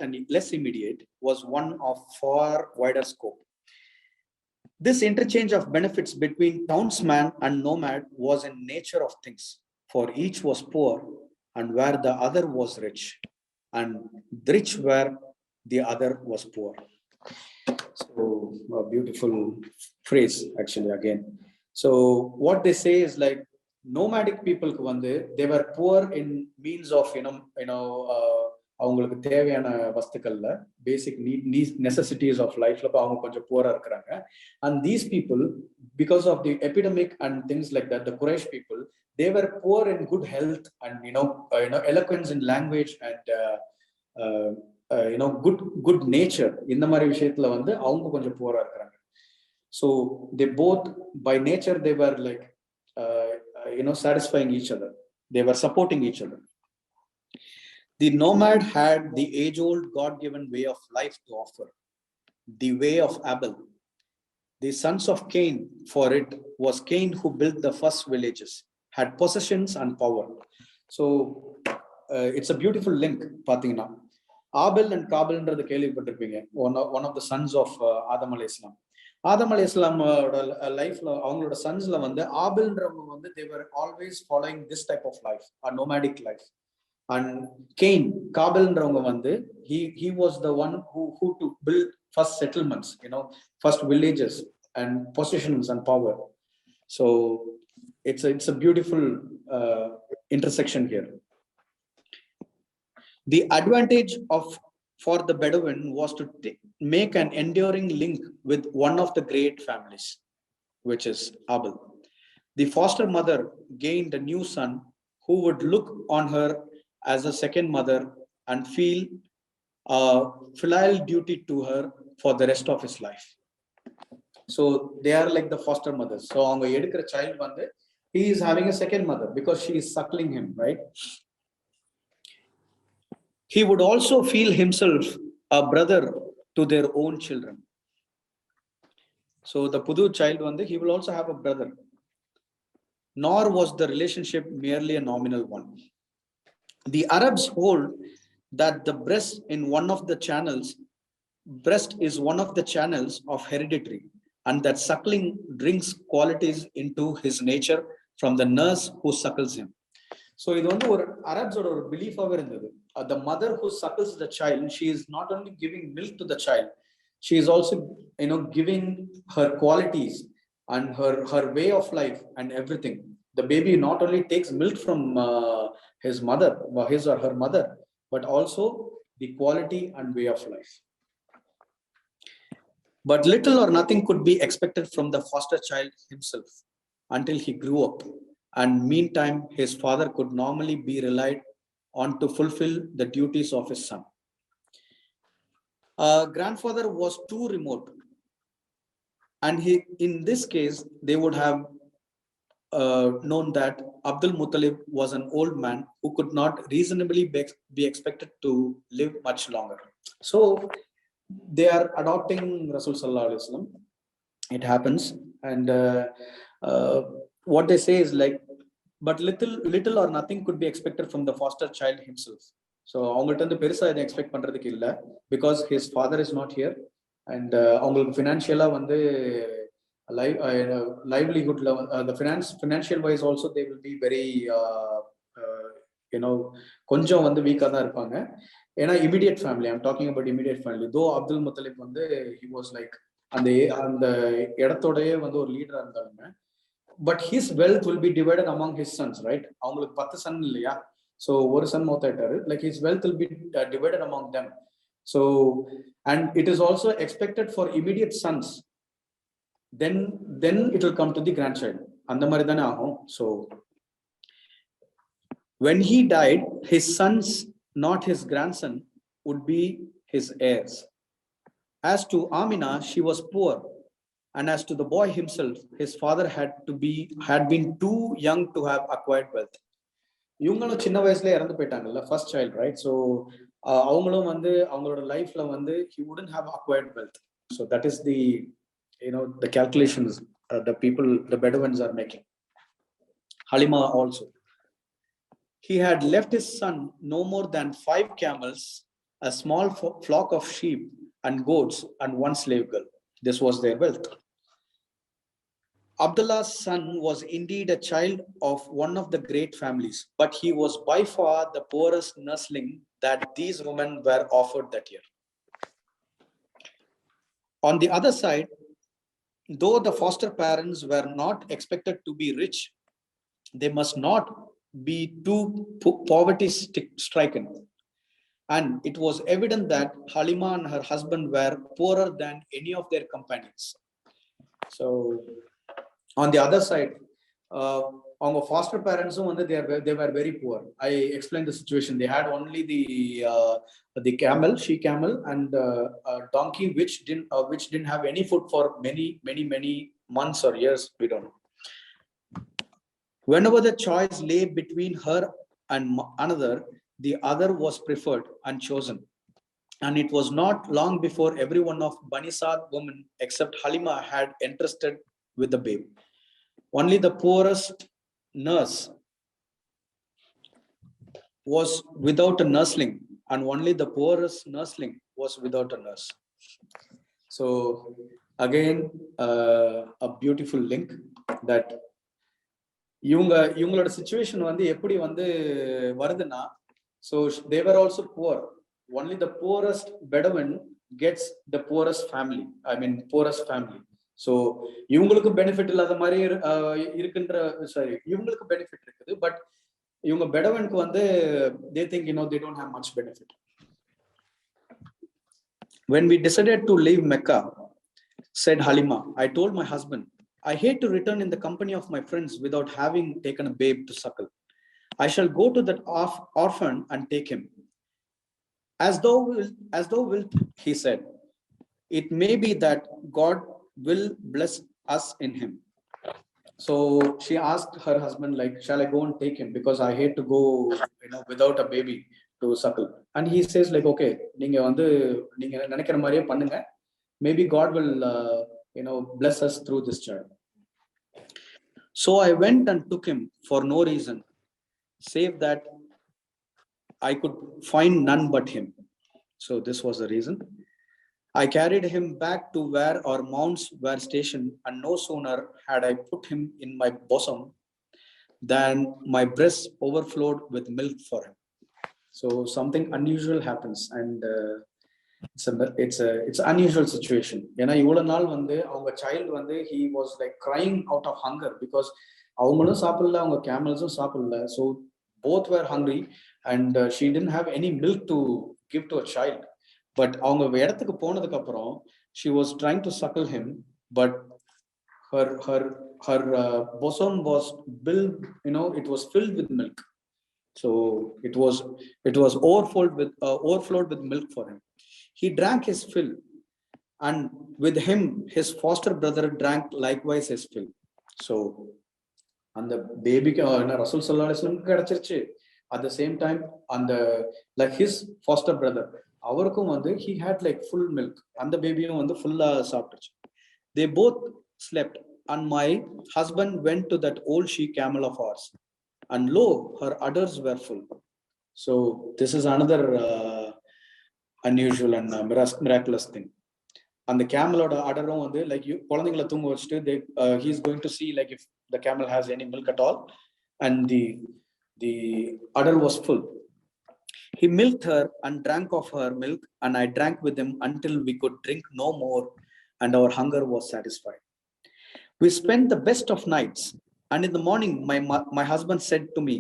and less immediate, was one of far wider scope. This interchange of benefits between townsman and nomad was in nature of things, for each was poor and where the other was rich, and rich where the other was poor. So a beautiful phrase actually again. So what they say is like, nomadic people they were poor in means of அவங்களுக்கு தேவையான வஸ்துக்கள்ல, பேசிக் necessities of லைஃப்ல அவங்க கொஞ்சம் புவரா இருக்கிறாங்க. And these people, because of the epidemic and things like that, the Quraysh people, they were poor in good health and eloquence in language and good nature. இந்த மாதிரி விஷயத்துல அவங்க கொஞ்சம் புவரா இருக்கிறாங்க. So they both by nature they were like satisfying each other. They were supporting each other. The nomad had the age-old God-given way of life to offer, the way of Abel. The sons of Cain, for it was Cain who built the first villages, had possessions and power. So it's a beautiful link. Pathina Abel and Kabil under the கேள்விப்பட்டிருப்பீங்க. One of the sons of Adam alayhis salam. Adam alayhis salam life அவங்களோட sonsல ஆபேல்ன்றவங்க they were always following this type of life, a nomadic life. And Cain, Kabilன்றவங்க he was the one who to build first settlements, first villages and possessions and power. So it's a beautiful intersection here. The advantage for the Bedouin was to make an enduring link with one of the great families, which is Abel. The foster mother gained a new son who would look on her as a second mother and feel filial duty to her for the rest of his life. So they are like the foster mothers. So avanga edukra child he is having a second mother because she is suckling him, right? He would also feel himself a brother to their own children. So the pudu child he will also have a brother. Nor was the relationship merely a nominal one. The Arabs hold that the breast is one of the channels of heredity, and that suckling brings qualities into his nature from the nurse who suckles him. So இது ஒரு அரப்ஸோட ஒரு பிலீஃபாவே இருந்தது. The mother who suckles the child, she is not only giving milk to the child, she is also giving her qualities and her way of life and everything. The baby not only takes milk from his or her mother, but also the quality and way of life. But little or nothing could be expected from the foster child himself until he grew up. And meantime, his father could normally be relied on to fulfill the duties of his son. Grandfather was too remote, and in this case, they would have known that Abdul Muttalib was an old man who could not reasonably be expected to live much longer. So they are adopting Rasul Sallallahu Alaihi Wasallam. It happens, and what they say is like, but little or nothing could be expected from the foster child himself. So அவங்கள்ட்ட இருந்து பெருசா இதை expect பண்றதுக்கு இல்லை, because his father is not here, and அவங்களுக்கு ஃபினான்ஷியலா வந்து livelihoodல the financial wise also they will be very கொஞ்சம் வந்து வீக்கா தான் இருப்பாங்க. ஏன்னா immediate family, I'm talking about immediate family. Though Abdul Muttalib வந்து he was like அந்த இடத்தோடயே வந்து ஒரு லீடரா இருந்தாலுமே, but his wealth will be divided among his sons, right? அவங்களுக்கு 10 சன் இல்லையா, so ஒரு Sun மௌத்தாயிட்டாரு, like his wealth will be divided among them. So and it is also expected for immediate sons, then it will come to the grandchild, அந்த மாதிரி தானே ஆகும். So when he died, his sons, not his grandson, would be his heirs. As to Amina, she was poor, and as to the boy himself, his father had been too young to have acquired wealth. இவங்களும் சின்ன வயசுல இறந்து போயிட்டாங்கல்ல, first child, right? So அவங்களும் வந்து அவங்களோட லைஃப்ல வந்து he wouldn't have acquired wealth. So that is the the calculations the Bedouins are making. Halima also, he had left his son no more than 5 camels, a small flock of sheep and goats, and 1 slave girl. This was their wealth. Abdullah's son was indeed a child of one of the great families, but he was by far the poorest nursling that these women were offered that year. On the other side, though the foster parents were not expected to be rich, they must not be too poverty stricken. And it was evident that Halima and her husband were poorer than any of their companions. So on the other side, our foster parents they were very poor. I explained the situation. They had only the camel, she camel, and a donkey which didn't have any food for many months or years, we don't know. Whenever the choice lay between her and another, the other was preferred and chosen. And it was not long before every one of Bani Saad women except Halima had entrusted with the babe. Only the poorest nurse was without a nursling, and only the poorest nursling was without a nurse. So again, a beautiful link that இவங்களோட situation வந்து எப்படி வந்து வருதுன்னா, so they were also poor. Only the poorest Bedouin gets the poorest family, poorest family. So இவங்களுக்கு benefit இல்லாத மாதிரி இவங்களுக்கு benefit இருக்குது, பட் இவங்க பெடவனுக்கு வந்து they think they don't have much benefit. When we decided to leave Mecca, said Halima, I told my husband, I hate to return in the company of my friends without having taken a babe to suckle. I shall go to that orphan and take him. As though will, he said, it may be that God will bless us in him. So she asked her husband, like, shall I go and take him, because I hate to go without a baby to suckle. And he says like, okay, நீங்க நினைக்கிற மாதிரியே பண்ணுங்க, maybe God will bless us through this child. So I went and took him for no reason save that I could find none but him. So this was the reason. I carried him back to where our mounts were stationed, and no sooner had I put him in my bosom than my breast overflowed with milk for him. So something unusual happens, and it's an unusual situation. ஏன்னா இவ்வளவு நாள் வந்து அவங்க child வந்து he was like crying out of hunger, because அவங்களும் சாப்பிடல, அவங்க கேமல்ஸும் சாப்பிடல. So both were hungry, and she didn't have any milk to give to a child. But அவங்க இடத்துக்கு போனதுக்கு அப்புறம் She was trying to suckle him, but her bosom was built, it was filled with milk. So it was overflowed with milk for him. He drank his fill, and with him his foster brother drank likewise his fill. So அந்த பேபிக்கு ரசூல் ஸல்லல்லாஹு அலைஹி வஸல்லம் கிடைச்சிருச்சு. At the same time, அந்த like his foster brother, அவருக்கும் வந்து he had like full milk. அந்த பேபியும் வந்து ஃபுல்லா சாப்பிட்டுச்சு. They both slept, and my husband went to that old she camel of ours, and lo, her udders were full. So this is another unusual and miraculous thing. And the cameloட udderum வந்து like குழந்தைகளை தூங்க வச்சுட்டு he is going to see like if the camel has any milk at all, and the udder was full. He milked her and drank of her milk, and I drank with him until we could drink no more, and our hunger was satisfied. We spent the best of nights, and in the morning my husband said to me,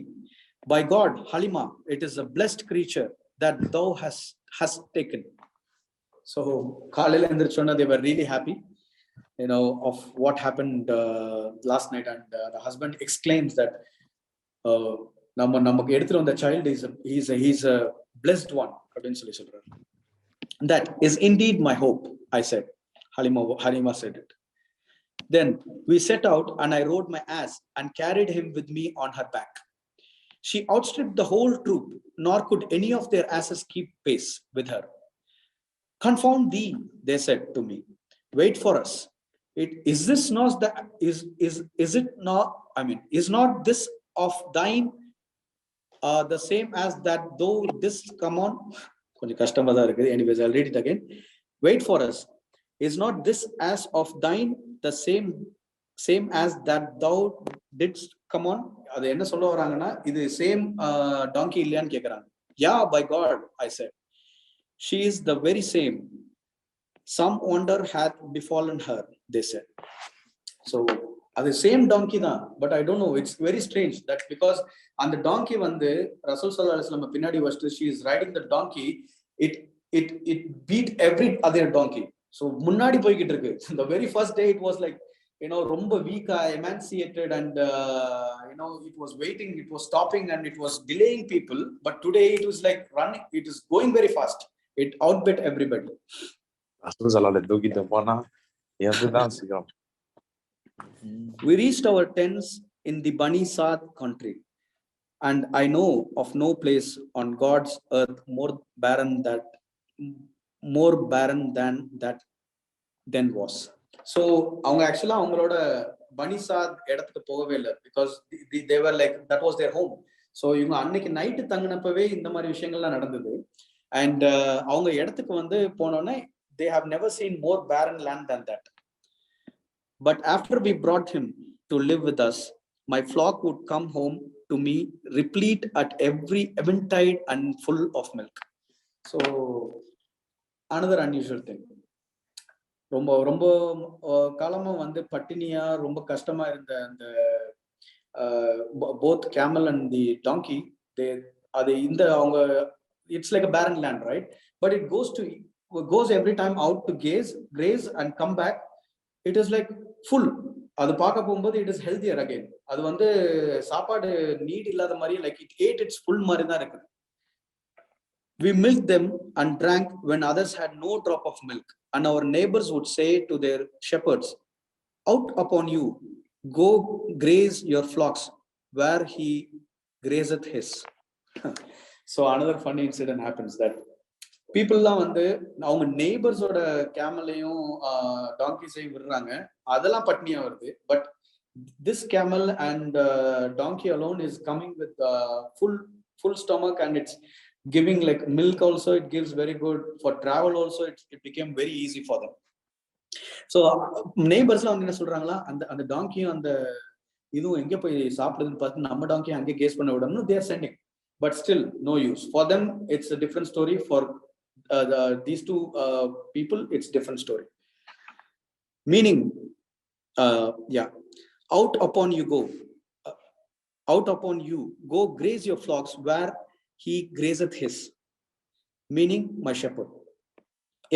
by God, Halima, it is a blessed creature that thou hast taken. So Khalil and Chona, they were really happy, of what happened last night, and the husband exclaims that நமக்கு எடுத்துட்டு வந்த child he's a blessed one அப்படினு சொல்லி சொல்றாரு. That is indeed my hope, I said. Halima said it. Then we set out, and I rode my ass and carried him with me on her back. She outstripped the whole troop, nor could any of their asses keep pace with her. Confound thee, they said to me. Wait for us. Is not this of thine the same as that though this, come on, கொஞ்சம் கஷ்டமா தான் இருக்குது. Anyways, I'll read it again. Wait for us. Is not this as of thine the same as that thou didst, come on? அது என்ன சொல்ல வராங்கன்னா, இது same டாங்கி இல்லையான்னு கேக்குறாங்க. Yeah, by God, I said. She is the very same. Some wonder hath befallen her, they said. So the same donkey தான், but I don't know, it's very strange that because அந்த donkey வந்து ரசூல் ஸல்லல்லாஹு அலைஹி வஸல்லம் பின்னாடி வச்சிட்டு she is riding the donkey, it beat every other donkey. So முன்னாடி போய்கிட்டு இருக்கு. The very first day it was like, ரொம்ப weak-ஆ, emaciated, and it was waiting, it was stopping, and it was delaying people. But today it was like running, it is going very fast. It outbid everybody. We reached our tents in the Bani Saad country, and I know of no place on God's earth more barren than that then was. So அவங்க ஆக்சுவலா அவங்களோட பனிசாத் இடத்துக்கு போகவே இல்லை, because they were like, that was their home. So இவங்க அன்னைக்கு night தங்கினப்பவே இந்த மாதிரி விஷயங்கள்லாம் நடந்தது. And அவங்க இடத்துக்கு வந்து போனோன்னே they have never seen more barren land than that. But after we brought him to live with us, my flock would come home to me replete at every eventide and full of milk. So another unusual thing. ரொம்ப ரொம்ப காலமா வந்து பட்டினியா ரொம்ப கஷ்டமா இருந்த அந்த both camel and the donkey, அது இந்த அவங்க, it's like a barren land, right? But it goes every time out to graze and come back. It is like full. அது பார்க்க போகும்போது it is healthier again. அது வந்து சாப்பாடு நீட் இல்லாத மாதிரி, like it ate its full மாதிரி தான் இருக்கு. We milked them and drank when others had no drop of milk, and our neighbors would say to their shepherds, out upon you, go graze your flocks where he grazeth his. So another funny incident happens that people எல்லாம் வந்து அவங்க நெய்பர்ஸோட கேமலையும் டாங்கிஸையும் விடுறாங்க, அதெல்லாம் பட்னியா வருது. But this camel and donkey alone is coming with full stomach, and it's giving like milk also. It gives very good for travel also. It became very easy for them. So நெய்பர்ஸ்லாம் வந்து என்ன சொல்றாங்களா, அந்த டாங்கியும் அந்த இதுவும் எங்க போய் சாப்பிடுதுன்னு பார்த்து நம்ம டாங்கி அங்கே கேஸ் பண்ண விடணும், they are sending. But still no use for them. It's a different story. For these two people, it's different story. Meaning out upon you go graze your flocks where he grazeth his, meaning my shepherd.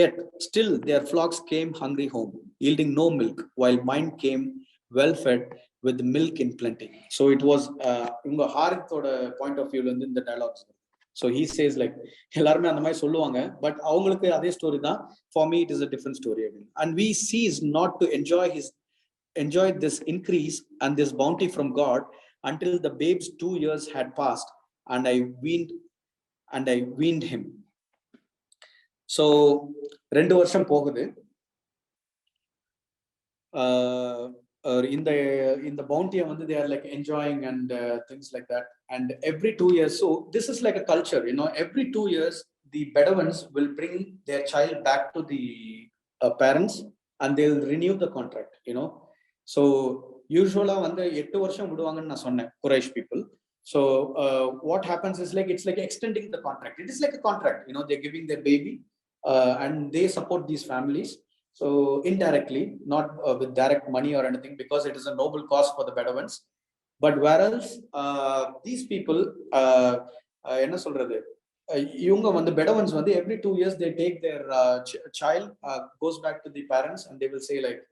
Yet still their flocks came hungry home, yielding no milk, while mine came well fed with milk in plenty. So it was இவங்க ஹாரித்தோட point of view in the dialogues. So he says like எல்லாருமே அந்த மாதிரி சொல்லுவாங்க, but அவங்களுக்கு அதே story தான். For me it is a different story. And we cease not to enjoy this increase and this bounty from God until the babe's 2 years had passed, and I weaned him. So 2 வருஷம் போகுது. In the bounty வந்து they are like enjoying and things like that, and every 2 years, so this is like a culture, every 2 years the Bedouins will bring their child back to the parents and they'll renew the contract. So usually வந்து 8 வருஷம் விடுவாங்கன்னு நான் சொன்னேன் Quraysh people. So what happens is like it's like extending the contract. It is like a contract, they're giving their baby and they support these families. So indirectly, not with direct money or anything, because it is a noble cause for the Bedouins. But whereas these people, என்ன சொல்றது, இவங்க வந்து Bedouins வந்து every 2 years they take their child, goes back to the parents and they will say like,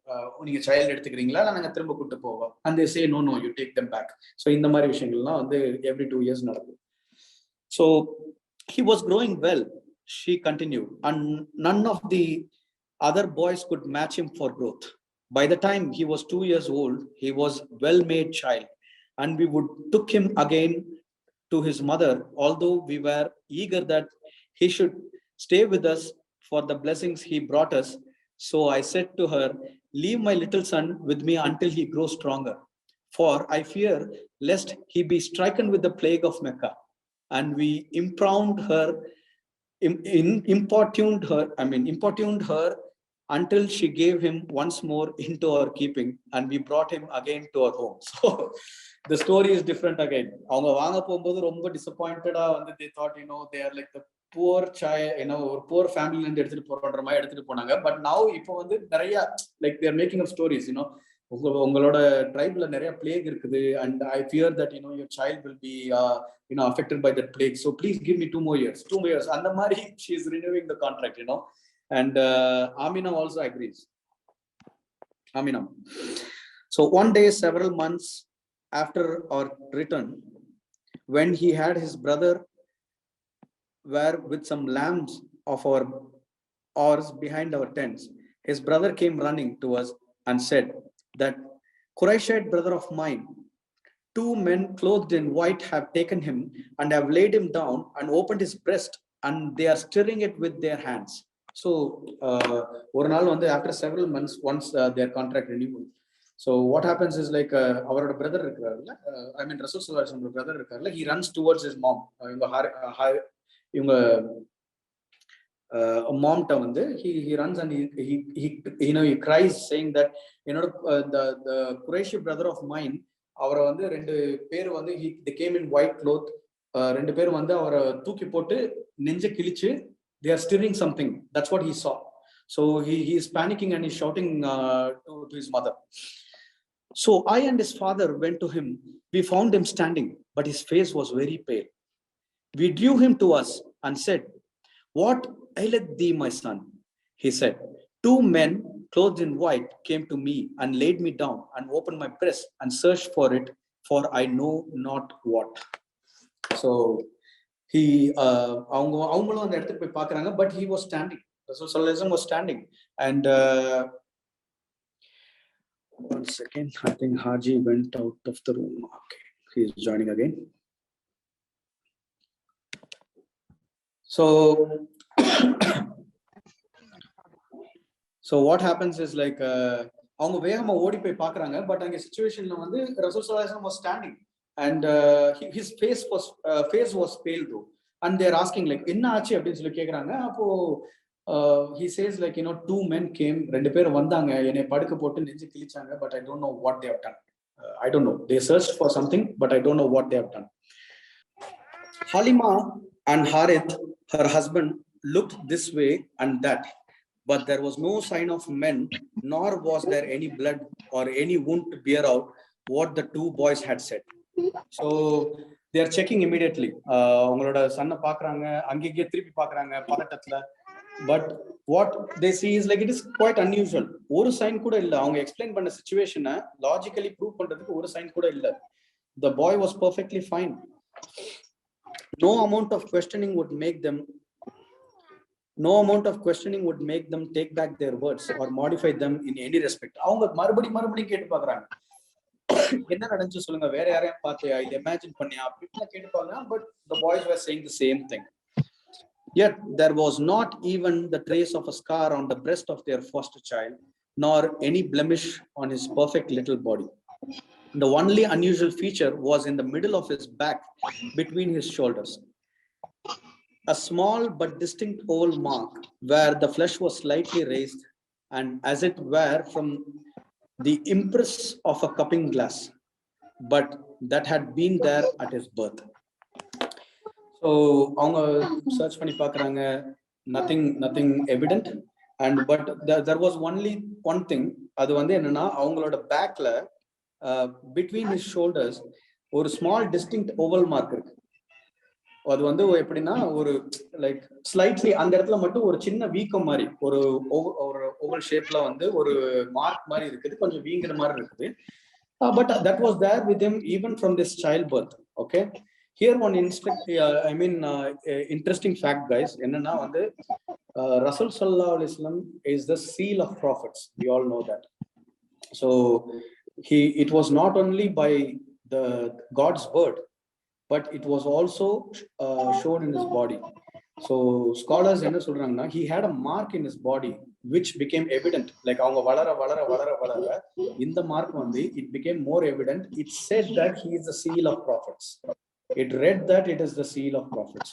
நீங்க child எடுத்துக்கிறீங்களா இல்ல நாங்க திரும்ப கூட்டி போவோம், and they say no, you take them back. So இந்த மாதிரி விஷயங்கள்லாம் வந்து every 2 years நடக்கும். So he was growing well, she continued, and none of the other boys could match him for growth. By the time he was 2 years old, he was well-made child, and we would took him again to his mother, although we were eager that he should stay with us for the blessings he brought us. So I said to her, leave my little son with me until he grows stronger, for I fear lest he be stricken with the plague of Mecca. And we importuned her until she gave him once more into our keeping, and we brought him again to our home. So the story is different again. அவங்க வாங்க போகும்போது ரொம்ப டிசப்பாயிண்டடா வந்து they thought, they are like the poor child, ஒரு poor family இருந்து எடுத்துட்டு போறன்ற மாதிரி எடுத்துட்டு போனாங்க. But now இப்போ வந்து நிறைய like they are making up stories, உங்களோட ட்ரைப்ல நிறைய பிளேக் இருக்குது, and I fear that your child will be affected by that plague, so please give me 2 more years. And the மாதிரி she is renewing the contract, and Amina also agrees. Amina. So one day, several months after our return, when he had his brother were with some lambs of ours behind our tents, his brother came running to us and said, that Qurayshite brother of mine, 2 men clothed in white have taken him and have laid him down and opened his breast, and they are stirring it with their hands. So ஒரு நாள் வந்து after several months, once their contract renewal, so what happens is like அவரோட brother இருக்காருல்ல, I mean ரசூல் ஸல்லல்லாஹு அலைஹி வஸல்லம் brother இருக்காருல்ல, he runs towards his mom. இவங்க mom ta வந்து he runs and he cries saying that the Qurayshi brother of mine, அவரை வந்து 2 பேர் வந்து they came in white cloth, 2 பேர் வந்து அவரை தூக்கி போட்டு நெஞ்ச கிழிச்சு they are stirring something. That's what he saw. So he is panicking and he's shouting to his mother. So I and his father went to him. We found him standing, but his face was very pale. We drew him to us and said, what aileth thee, my son? He said, 2 men clothed in white came to me and laid me down and opened my breast and searched for it, for I know not what. So he அவங்களும் அந்த இடத்துக்கு போய் பார்க்கறாங்க, but he was standing. Rasul sallallahu alaihi wasallam was standing, and one second, I think Haji went out of the room. Okay, he is joining again. So what happens is like அவங்க வேகமா ஓடி போய் பார்க்கறாங்க, but அங்க சிச்சுவேஷன்ல வந்து ரசூல் ஸல்லல்லாஹு அலைஹி வஸல்லம் was standing, and his face was pale though, and they are asking like என்ன ஆச்சு அப்படினு சொல்லி கேக்குறாங்க. அப்போ he says like 2 men came, 2 பேர் வந்தாங்க, என்னை படுக்க போட்டு நெஞ்சு கிழிச்சாங்க, but I don't know what they have done. I don't know, they searched for something, but I don't know what they have done. Halima and Harith, her husband, looked this way and that, but there was no sign of men, nor was there any blood or any wound to bear out what the 2 boys had said. So they are checking immediately. அவங்களோட சன்ன பார்க்கறாங்க, அங்கேயே திருப்பி பார்க்கறாங்க பதட்டத்துல. but what they see is like it is quite unusual. ஒரு sign கூட இல்ல. அவங்க explain பண்ண situation logically prove பண்றதுக்கு ஒரு sign கூட இல்ல. The boy was perfectly fine. No amount of questioning would make them take back their words or modify them in any respect. அவங்க மறுபடி கேட்டு பாக்குறாங்க, என்ன நடந்துச்சு சொல்லுங்க, வேற யாரையும் பார்த்தியா, இல்ல இமேஜின் பண்ணியா அப்படின்னு கேட்டு பாக்குறாங்க. But the boys were saying the same thing. Yet there was not even the trace of a scar on the breast of their foster child, nor any blemish on his perfect little body. The only unusual feature was in the middle of his back, between his shoulders. A small but distinct oval mark where the flesh was slightly raised, and as it were from the impress of a cupping glass, but that had been there at his birth. So அவங்க search பண்ணி பார்க்கறாங்க, nothing evident, and but there was only one thing. அது வந்து என்னன்னா, அவங்களோட பேக்ல between his shoulders ஒரு small distinct oval mark இருக்கு. அது வந்து எப்படின்னா, ஒரு லைக் ஸ்லைட்லி அந்த இடத்துல மட்டும் ஒரு சின்ன வீக்கம் மாதிரி, ஒரு ஓவல் ஷேப்ல வந்து ஒரு மார்க் மாதிரி இருக்குது, கொஞ்சம் வீங்கிற மாதிரி இருக்குது. But that was there with him even from this child birth. Okay, here one interesting fact guys, என்னன்னா வந்து ரசூல் ஸல்லல்லாஹு அலைஹி வஸல்லம் is the seal of prophets. We all know that. So it was not only by the God's word, but it was also shown in his body. So scholars என்ன சொல்றாங்கன்னா, he had a mark in his body which became evident. Like அவங்க வளர இந்த mark வந்து it became more evident. It said that he is the seal of prophets. It read that it is the seal of prophets.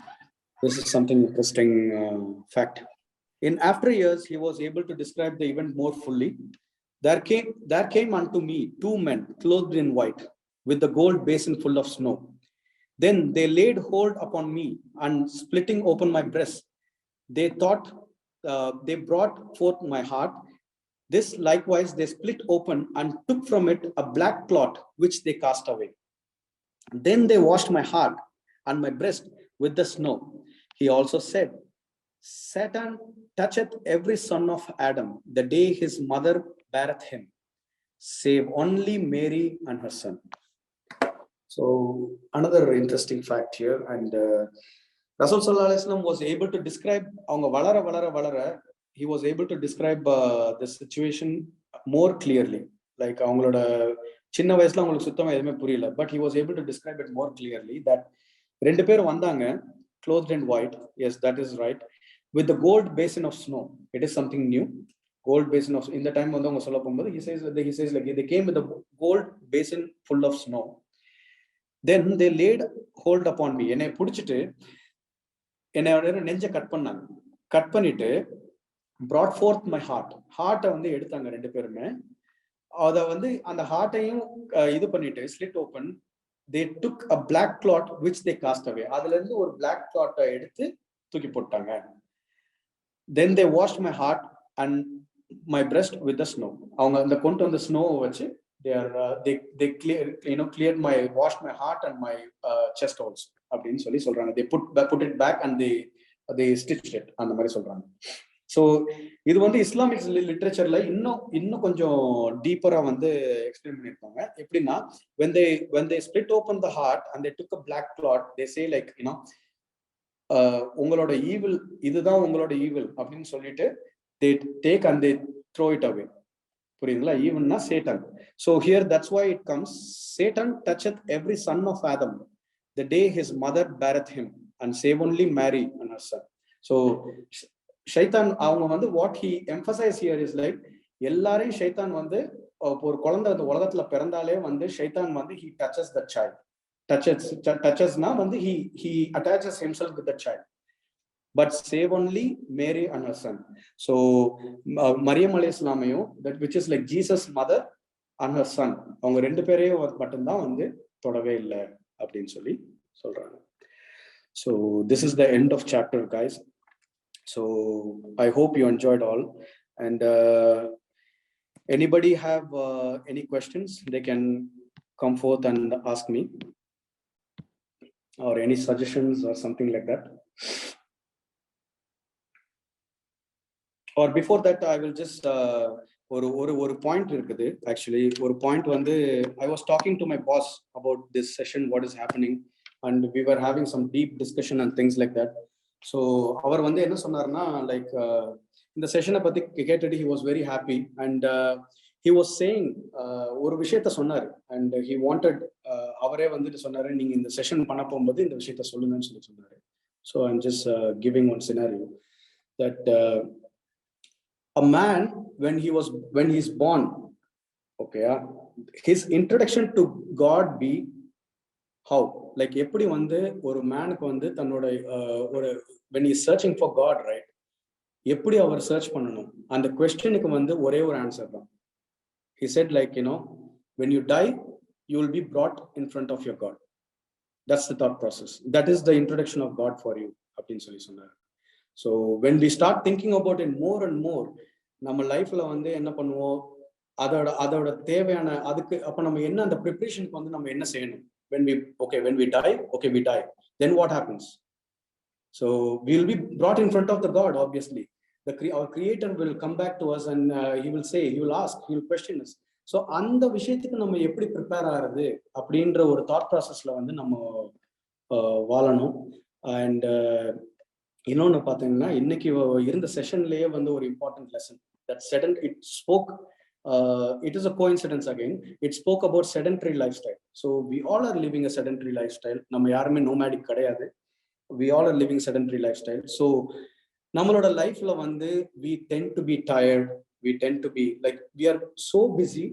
This is something interesting fact. In after years he was able to describe the event more fully. There came unto me two men clothed in white, with the gold basin full of snow. Then they laid hold upon me, and splitting open my breast, they brought forth my heart. This likewise they split open and took from it a black clot, which they cast away. Then they washed my heart and my breast with the snow. He also said, Satan toucheth every son of Adam the day his mother beareth him, save only Mary and her son. So another interesting fact here, and Rasul Sallallahu Alaihi Wasallam was able to describe, avanga valara, he was able to describe the situation more clearly. Like avangaloda chinna vayasla avangalukku suttama edhume puriyala, but he was able to describe it more clearly. That rendu per vandanga clothed in white, yes, that is right, with the gold basin of snow. It is something new. Gold basin of, in the time வந்து அவங்க சொல்ல போகும்போது he says like they came with a gold basin full of snow. Then they laid hold upon me. என்னை பிடிச்சிட்டு என்னோட நெஞ்ச cut பண்ணாங்க. Cut பண்ணிட்டு brought forth my heart. ஹார்ட்டை வந்து எடுத்தாங்க ரெண்டு பேருமே. அத வந்து அந்த ஹார்ட்டையும் இது பண்ணிட்டு slit open, they took a black clot which they cast away. அதுல இருந்து ஒரு black clot எடுத்து தூக்கி போட்டாங்க. Then they washed my heart and my breast with the snow. அவங்க அந்த கொண்டு வந்த ஸ்னோவை வச்சு they cleared my, washed my heart and my chest also அப்படின்னு சொல்லி சொல்றாங்க. They put it back and they stitched it, அந்த மாதிரி சொல்றாங்க. ஸோ இது வந்து இஸ்லாமிக் லிட்ரேச்சர்ல இன்னும் கொஞ்சம் டீப்பரா வந்து எக்ஸ்பிளைன் பண்ணியிருப்பாங்க. எப்படின்னா, when they split open the heart and they took a black clot, they say like, உங்களோட ஈவில் இதுதான் உங்களோட ஈவில் அப்படின்னு சொல்லிட்டு they take and they throw it away. புரியுதுங்களா? ஈவன்னா Satan. So here that's why it comes, Satan toucheth every son of Adam the day his mother beareth him, and save only Mary and her son. So ஷைத்தான் அவங்க வந்து what he emphasized here is like, எல்லாரையும் ஷைத்தான் வந்து ஒரு குழந்தை அந்த உலகத்துல பிறந்தாலே வந்து ஷைத்தான் வந்து he touches the child. touchesனா வந்து he attaches himself with the child, but save only Mary and her son. So Mariam அலைஹிஸ்ஸலாமையும், that which is like Jesus mother and her son, அவங்க ரெண்டு பேரையும் மட்டும்தான் வந்து தொடவே இல்லை அப்படின்னு சொல்லி சொல்றாங்க. So this is the end of chapter, guys. So I hope you enjoyed all, and anybody have any questions, they can come forth and ask me, or any suggestions or something like that. or before that I will just ஒரு point இருக்குது. Actually ஒரு point வந்து I was talking to my boss about this session, what is happening, and we were having some deep discussion and things like that. So அவர் வந்து என்ன சொன்னார்னா, like இந்த செஷனை பத்தி கேட்டுட்டு he was very happy, and he was saying ஒரு விஷயத்த சொன்னார், and he wanted அவரே வந்துட்டு சொன்னாரு, நீங்க இந்த செஷன் பண்ண போகும்போது இந்த விஷயத்த சொல்லுங்கன்னு சொல்லி சொன்னாரு. So I'm just giving one scenario that a man when he's born, okay, his introduction to God be how, like எப்படி வந்து ஒரு மேனுக்கு வந்து தன்னோட ஒரு when he is searching for God, right, எப்படி அவர் சர்ச் பண்ணணும், அந்த கொஸ்டினுக்கு வந்து ஒரே ஒரு ஆன்சர் தான். He said, like, you know, when you die you will be brought in front of your God. That's the thought process. That is the introduction of God for you அப்படின்னு சொல்லி சொன்னார். So when we start thinking about it more and more, நம்ம லைஃப்ல வந்து என்ன பண்ணுவோம், அதோட தேவையான அதுக்கு அப்ப நம்ம என்ன அந்த ப்ரிப்பரேஷனுக்கு வந்து நம்ம என்ன செய்யணும். when we die, we die, then what happens? So we will be brought in front of the God, obviously. Our creator will come back to us, and he will say, he will ask, he will question us. So அந்த விஷயத்துக்கு நம்ம எப்படி prepare ஆகிறது அப்படின்ற ஒரு thought ப்ராசஸ்ல வந்து நம்ம வாழணும். அண்ட் இன்னொன்னு பாத்தீங்கன்னா, இன்னைக்கு இருந்த செஷன்லயே வந்து ஒரு important lesson that it is a coincidence again, it spoke about sedentary lifestyle. So we all are living a sedentary lifestyle. நம்ம யாருமே nomadic கிடையாது. We all are living sedentary lifestyle. So நம்மளோட லைஃப்ல வந்து we tend to be tired, we tend to be like we are so busy,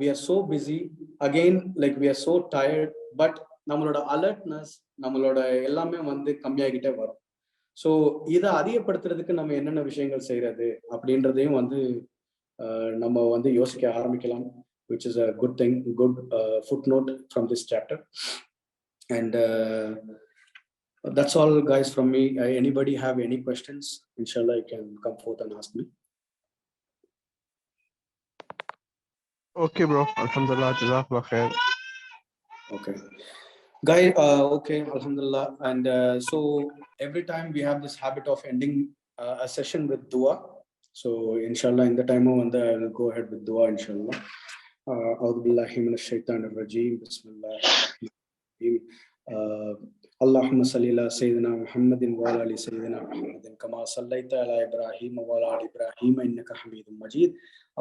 we are so busy again, like we are so tired, but நம்மளோட alertness, நம்மளோட எல்லாமே வந்து கம்மியாகிட்டே வரும். So இதை அதிகப்படுத்துறதுக்கு நம்ம என்னென்ன விஷயங்கள் செய்யறது அப்படின்றதையும் வந்து நம்ம வந்து யோசிக்க ஆரம்பிக்கலாம், which is a good thing, good footnote from this chapter. And that's all, guys, from me. Anybody have any questions? Inshallah, you can come forth and ask me. Okay, bro. Alhamdulillah, jazakallah khair. Okay. Guy, okay, alhamdulillah. And so every time we have this habit of ending a session with dua. So inshallah, in the time I will go ahead with dua, inshallah. A'udhu billahi minash shaitanir rajim. Bismillahirrahmanirrahim. Allahumma salli ala sayyidina Muhammadin wa ala ali sayyidina Muhammadin kama sallaita ala Ibrahim wa ala ali Ibrahim innaka Hamidum Majid.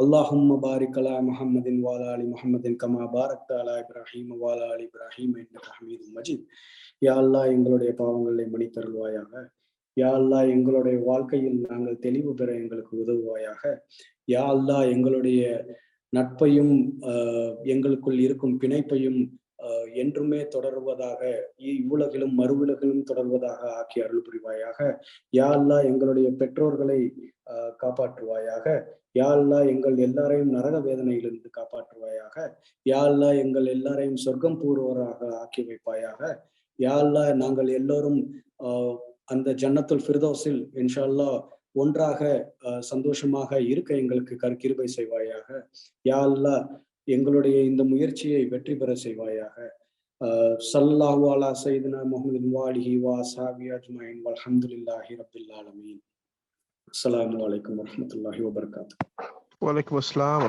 Allahumma barik ala Muhammadin wa ala ali Muhammadin kama barakta ala Ibrahim wa ala ali Ibrahim innaka Hamidum Majid. Ya Allah, எங்களுடைய பாவங்களை மன்னித்தருள்வாயாக. யா அல்லாஹ், எங்களுடைய வாழ்க்கையில் நாங்கள் தெளிவு பெற எங்களுக்கு உதவுவாயாக. யா அல்லாஹ், எங்களுடைய நட்பையும் எங்களுக்குள் இருக்கும் பிணைப்பையும் என்றுமே தொடர்வதாக, இவ்வுலகிலும் மறுவுலகிலும் தொடர்வதாக ஆக்கி அருள் புரிவாயாக. யா அல்லாஹ், எங்களுடைய பெற்றோர்களை காப்பாற்றுவாயாக. யா அல்லாஹ், எங்கள் எல்லாரையும் நரக வேதனையிலிருந்து காப்பாற்றுவாயாக. யா அல்லாஹ், எங்கள் எல்லாரையும் சொர்க்கம் பூர்வராக ஆக்கி வைப்பாயாக. யா அல்லாஹ், நாங்கள் எல்லோரும் அந்த ஜன்னத்துல் ஃபிர்தௌஸில் இன்ஷா அல்லாஹ் ஒன்றாக சந்தோஷமாக இருக்க எங்களுக்கு கிருபை செய்வாயாக. யா அல்லாஹ், எங்களுடைய இந்த முயற்சியை வெற்றி பெற செய்வாயாக. ஸல்லல்லாஹு அலா சய்யிதினா முஹம்மதின் வ ஆலிஹி வ அஸ்ஹாபிஹி அஜ்மஈன் வல்ஹம்துலில்லாஹி ரப்பில் ஆலமீன். அஸ்ஸலாமு அலைக்கும் வரஹ்மத்துல்லாஹி வ பரகாத்துஹு. Wa alaikum assalam.